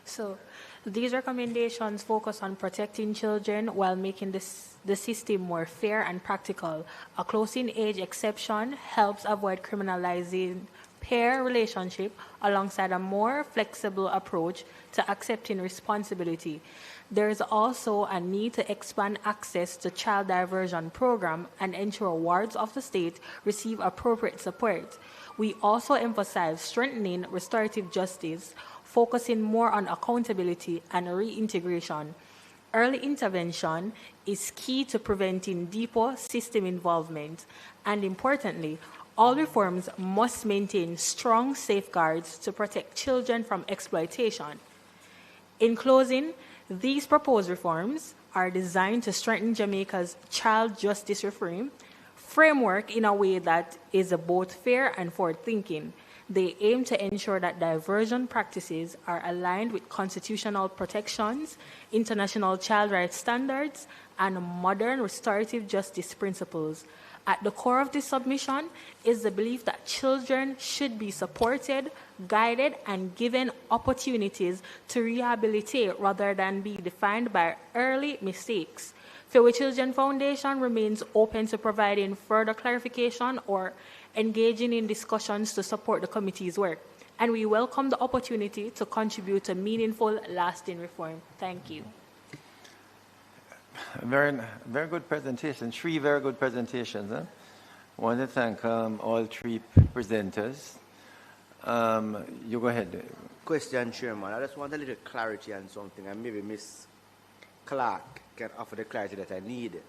So these recommendations focus on protecting children while making the system more fair and practical. A closing age exception helps avoid criminalizing pair relationship alongside a more flexible approach to accepting responsibility. There is also a need to expand access to child diversion program and ensure wards of the state receive appropriate support. We also emphasize strengthening restorative justice, focusing more on accountability and reintegration. Early intervention is key to preventing deeper system involvement, and importantly, all reforms must maintain strong safeguards to protect children from exploitation. In closing, these proposed reforms are designed to strengthen Jamaica's child justice reform framework in a way that is both fair and forward-thinking. They aim to ensure that diversion practices are aligned with constitutional protections, international child rights standards, and modern restorative justice principles. At the core of this submission is the belief that children should be supported, guided, and given opportunities to rehabilitate rather than be defined by early mistakes. Fairway Children Foundation remains open to providing further clarification or engaging in discussions to support the committee's work, and we welcome the opportunity to contribute to meaningful, lasting reform. Thank you. Very, very good presentation. 3 very good presentations. I want to thank all 3 presenters. You go ahead. Question, Chairman. I just want a little clarity on something, and maybe Ms. Clark can offer the clarity that I need.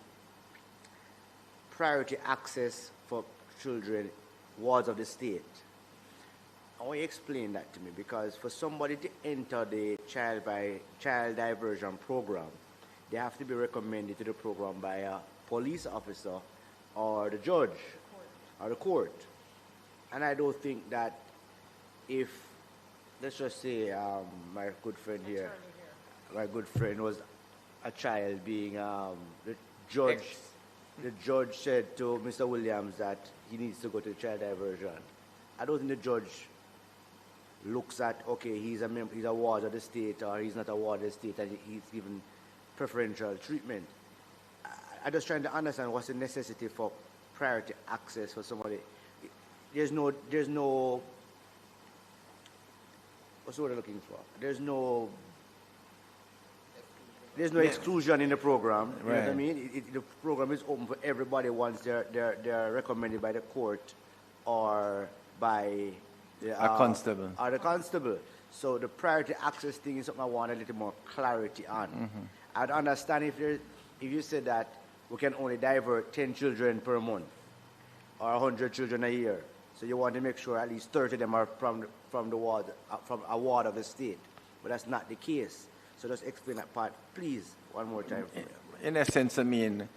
Priority access for children, wards of the state. I want you to explain that to me, because for somebody to enter the child diversion program, they have to be recommended to the program by a police officer or the judge or the court. And I don't think that if, let's just say my good friend here, my good friend was a child being the judge said to Mr. Williams that he needs to go to child diversion. I don't think the judge looks at, okay, he's a ward of the state or he's not a ward of the state and he's given preferential treatment. I'm just trying to understand what's the necessity for priority access for somebody. There's no what's the word I'm looking for? There's no exclusion in the program. You know what I mean? The program is open for everybody once they're recommended by the court or by a constable. Or the constable. So the priority access thing is something I want a little more clarity on. Mm-hmm. I'd understand if you said that we can only divert 10 children per month or 100 children a year. So you want to make sure at least 30 of them are from a ward of the state. But that's not the case. So just explain that part, please, one more time for me. In essence, I mean,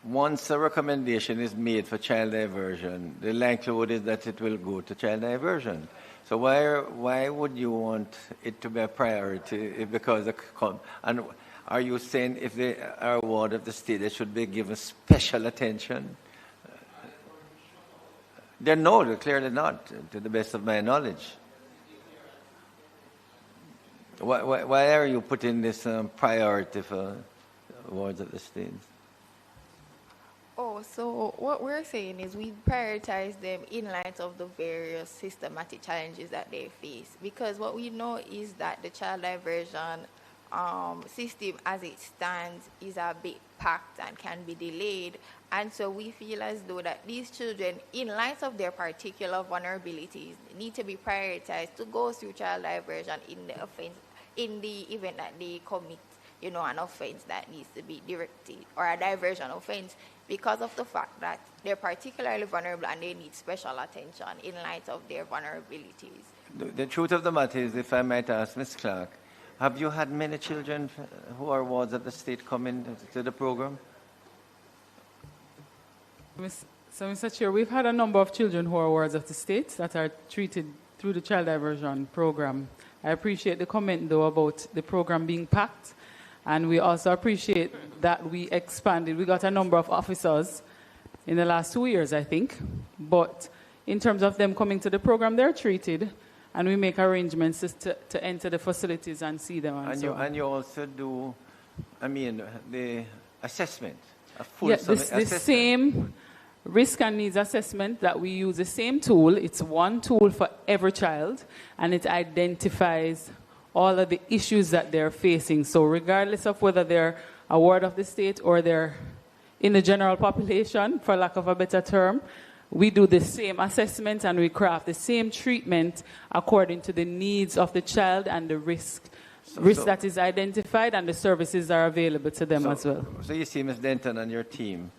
once a recommendation is made for child diversion, the likelihood is that it will go to child diversion. So why would you want it to be a priority? Because and are you saying if they are a ward of the state, they should be given special attention? They're clearly not, to the best of my knowledge. Why are you putting this priority for wards of the state? Oh, so what we're saying is we prioritize them in light of the various systematic challenges that they face. Because what we know is that the child diversion system as it stands is a bit packed and can be delayed. And so we feel as though that these children, in light of their particular vulnerabilities, need to be prioritized to go through child diversion in the event that they commit, an offense that needs to be directed, or a diversion offense, because of the fact that they're particularly vulnerable and they need special attention in light of their vulnerabilities. The truth of the matter is, if I might ask Ms. Clark, have you had many children who are wards of the state come into the program? So, Mr. Chair, we've had a number of children who are wards of the state that are treated through the child diversion program. I appreciate the comment, though, about the program being packed. And we also appreciate that we expanded. We got a number of officers in the last 2 years, I think. But in terms of them coming to the program, they're treated. And we make arrangements to enter the facilities and see them. And you also do, the assessment, a full assessment. The same risk and needs assessment that we use, the same tool. It's one tool for every child, and it identifies all of the issues that they're facing. So regardless of whether they're a ward of the state or they're in the general population, for lack of a better term, we do the same assessment and we craft the same treatment according to the needs of the child and the risk that is identified, and the services are available to them as well. So you see, Ms. Denton and your team,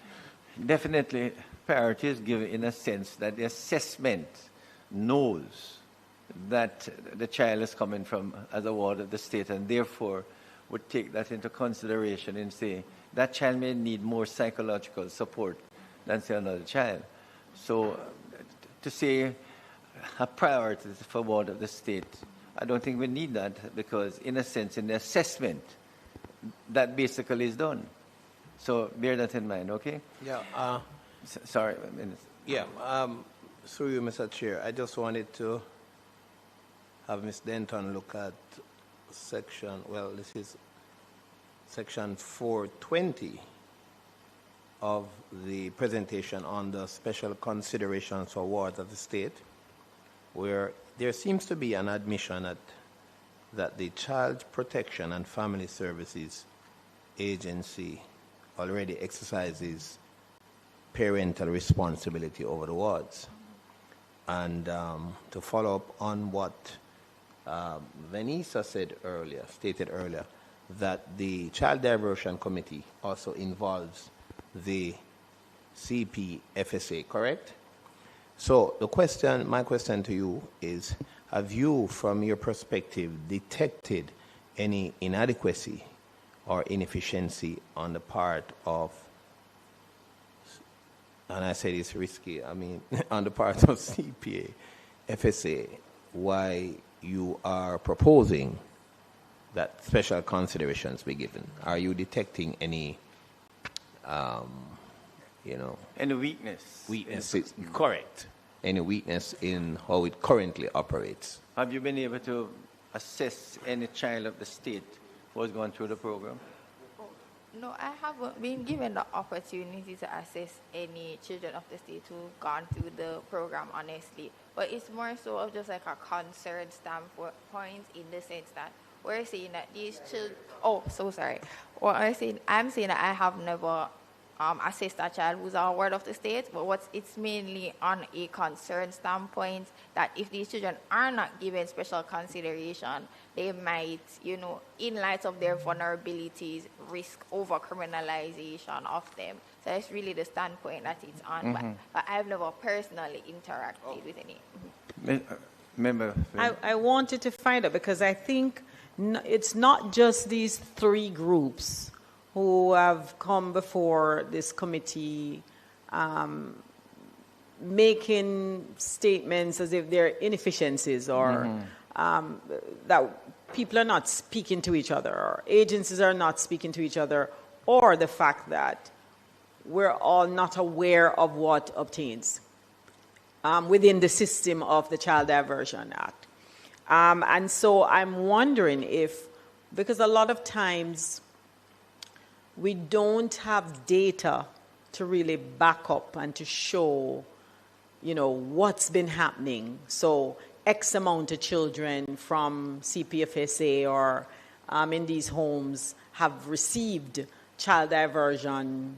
definitely priority is given in a sense that the assessment knows that the child is coming from as a ward of the state, and therefore would take that into consideration and say that child may need more psychological support than, say, another child. So to say a priority for ward of the state, I don't think we need that, because in a sense, in the assessment, that basically is done. So bear that in mind, okay? Yeah. Sorry. Yeah. Through you, Mr. Chair, I just wanted to have Ms. Denton look at this is section 420 of the presentation on the special considerations for wards of the state, where there seems to be an admission that the Child Protection and Family Services Agency already exercises parental responsibility over the wards. And to follow up on what Vanessa stated earlier, that the Child Diversion Committee also involves the CPFSA, correct? So my question to you is, have you, from your perspective, detected any inadequacy or inefficiency on the part of, and I say it's risky, on the part of CPA, FSA, why you are proposing that special considerations be given? Are you detecting any, any weakness? Weaknesses, correct. Any weakness in how it currently operates? Have you been able to assess any child of the state who has gone through the program? No, I haven't been given the opportunity to assess any children of the state who've gone through the program, honestly. But it's more so of just like a concern standpoint, in the sense that we're saying that these children... Oh, so sorry. Well, I'm saying that I have never assessed a child who's a ward of the state, but it's mainly on a concern standpoint that if these children are not given special consideration, they might, in light of their vulnerabilities, risk over-criminalization of them. So that's really the standpoint that it's on. Mm-hmm. But I've never personally interacted with any. Member, I wanted to find out, because I think it's not just these three groups who have come before this committee making statements as if they're inefficiencies or that people are not speaking to each other, or agencies are not speaking to each other, or the fact that we're all not aware of what obtains within the system of the Child Diversion Act. And so I'm wondering if, because a lot of times we don't have data to really back up and to show, what's been happening. So X amount of children from CPFSA or in these homes have received child diversion,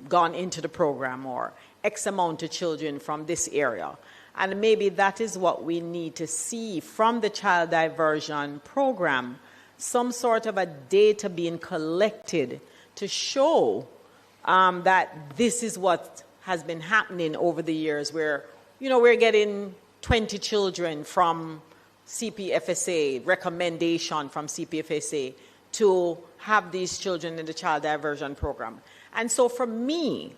gone into the program, or X amount of children from this area. And maybe that is what we need to see from the child diversion program, some sort of a data being collected to show that this is what has been happening over the years, where, we're getting 20 children from CPFSA, recommendation from CPFSA to have these children in the child diversion program. And so for me,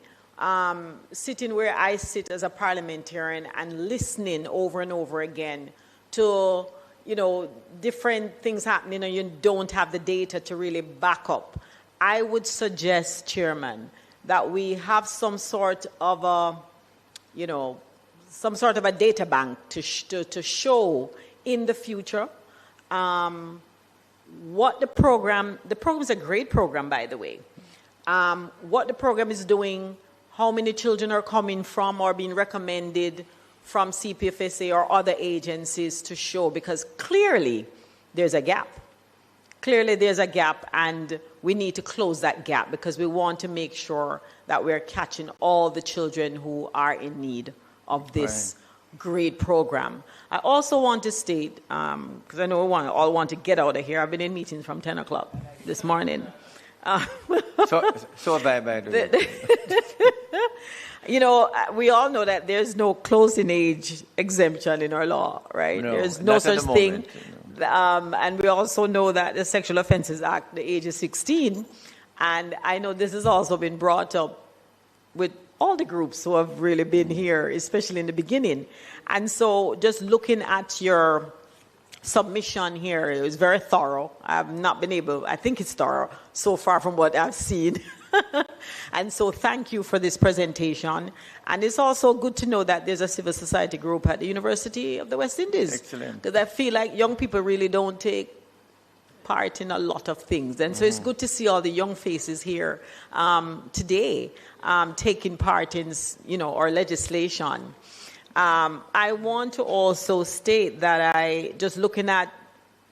sitting where I sit as a parliamentarian and listening over and over again to, different things happening and you don't have the data to really back up, I would suggest, Chairman, that we have some sort of a, data bank to show in the future what the program is a great program, by the way, what the program is doing, how many children are coming from or being recommended from CPFSA or other agencies, to show, because clearly there's a gap. Clearly there's a gap, and we need to close that gap, because we want to make sure that we're catching all the children who are in need of this great program. I also want to state, because I know we all want to get out of here. I've been in meetings from 10 o'clock this morning. So have I, by the way. We all know that there's no closing age exemption in our law, right? No, there's no such thing. Moment, And we also know that the Sexual Offences Act, the age is 16. And I know this has also been brought up with all the groups who have really been here, especially in the beginning. And so just looking at your submission here, it was very thorough. I've not been able, I think it's thorough so far from what I've seen. And so thank you for this presentation. And it's also good to know that there's a civil society group at the University of the West Indies. Excellent. Because I feel like young people really don't take part in a lot of things. And so it's good to see all the young faces here today taking part in, our legislation. I want to also state that just looking at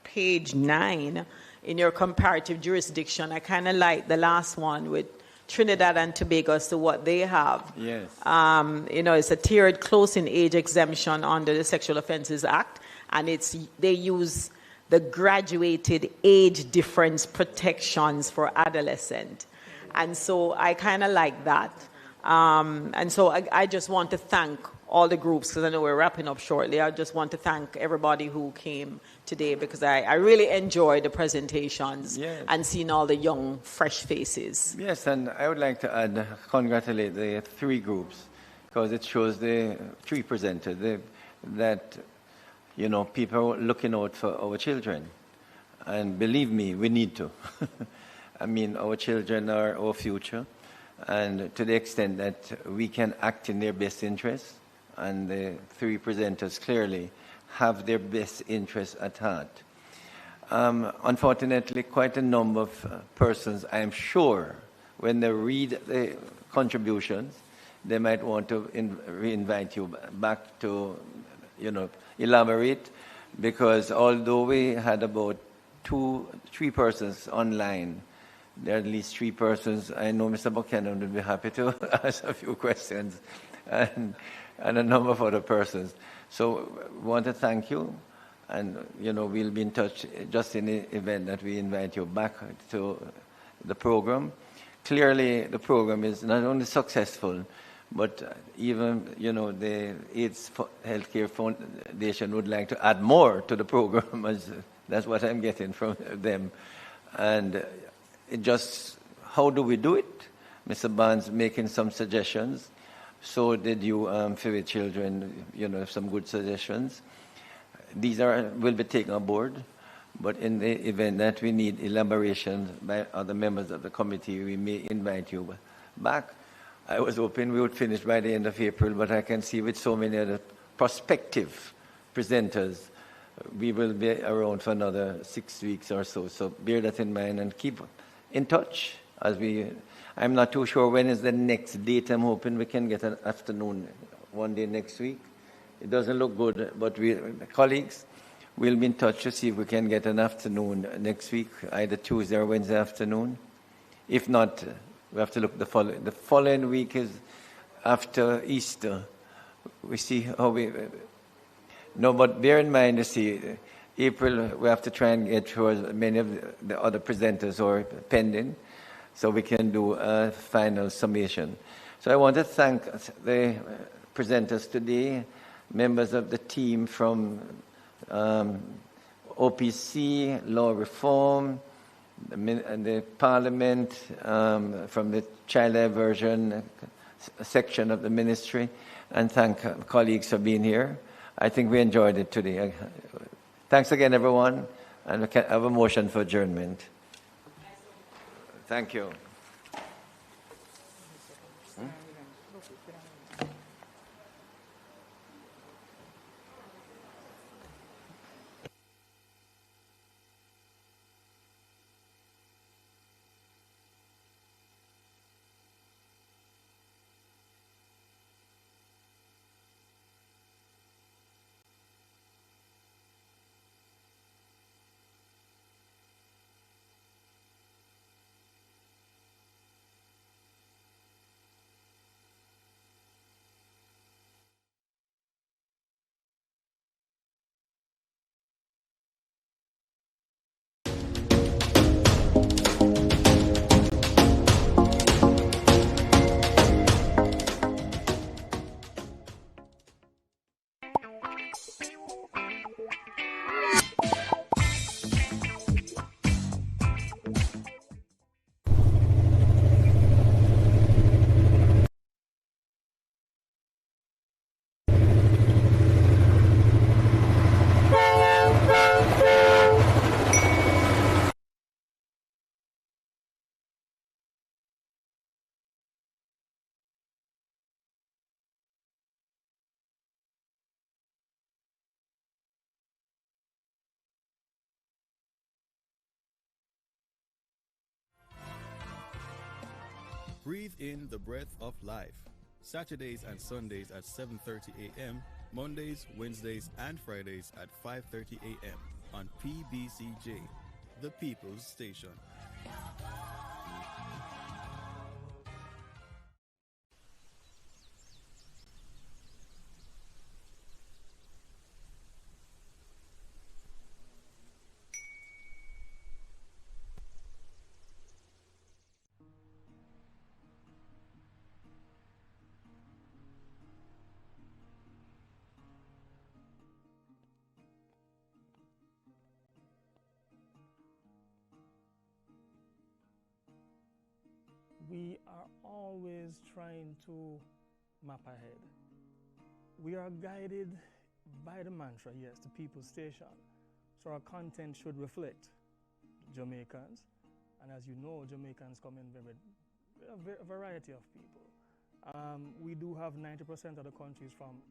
page 9 in your comparative jurisdiction, I kind of like the last one with Trinidad and Tobago as to what they have. Yes. It's a tiered closing age exemption under the Sexual Offences Act, and they use the graduated age difference protections for adolescent. And so I kind of like that. And so I just want to thank all the groups, because I know we're wrapping up shortly. I just want to thank everybody who came today, because I really enjoyed the presentations and seeing all the young, fresh faces. Yes, and I would like to congratulate the 3 groups, because it shows the 3 presenters that, people are looking out for our children. And believe me, we need to. I mean, our children are our future. And to the extent that we can act in their best interest, and the 3 presenters clearly have their best interests at heart. Unfortunately, quite a number of persons, I am sure, when they read the contributions, they might want to invite you back to, elaborate, because although we had about 3 persons online, there are at least 3 persons. I know Mr. Buchanan would be happy to ask a few questions, and a number of other persons. So we want to thank you, and we'll be in touch just in the event that we invite you back to the program. Clearly, the program is not only successful, but even the AIDS Healthcare Foundation would like to add more to the program. That's what I'm getting from them, and how do we do it? Mr. Barnes making some suggestions. So did you, for the children, some good suggestions. These will be taken aboard, but in the event that we need elaboration by other members of the committee, we may invite you back. I was hoping we would finish by the end of April, but I can see with so many other prospective presenters, we will be around for another 6 weeks or so. So bear that in mind and keep in touch I'm not too sure when is the next date. I'm hoping we can get an afternoon one day next week. It doesn't look good, but colleagues, we'll be in touch to see if we can get an afternoon next week, either Tuesday or Wednesday afternoon. If not, we have to look the following week is after Easter. We see how no, but bear in mind, April, we have to try and get through as many of the other presenters who are pending, so we can do a final summation. So I want to thank the presenters today, members of the team from OPC, Law Reform, the Parliament, from the Child Diversion section of the Ministry, and thank colleagues for being here. I think we enjoyed it today. Thanks again, everyone, and we can have a motion for adjournment. Thank you. Breathe in the breath of life. Saturdays and Sundays at 7:30 a.m., Mondays, Wednesdays, and Fridays at 5:30 a.m. on PBCJ, the People's Station. We are always trying to map ahead. We are guided by the mantra, yes, the People's Station. So our content should reflect Jamaicans. And as you know, Jamaicans come in a variety of people. We do have 90% of the countries from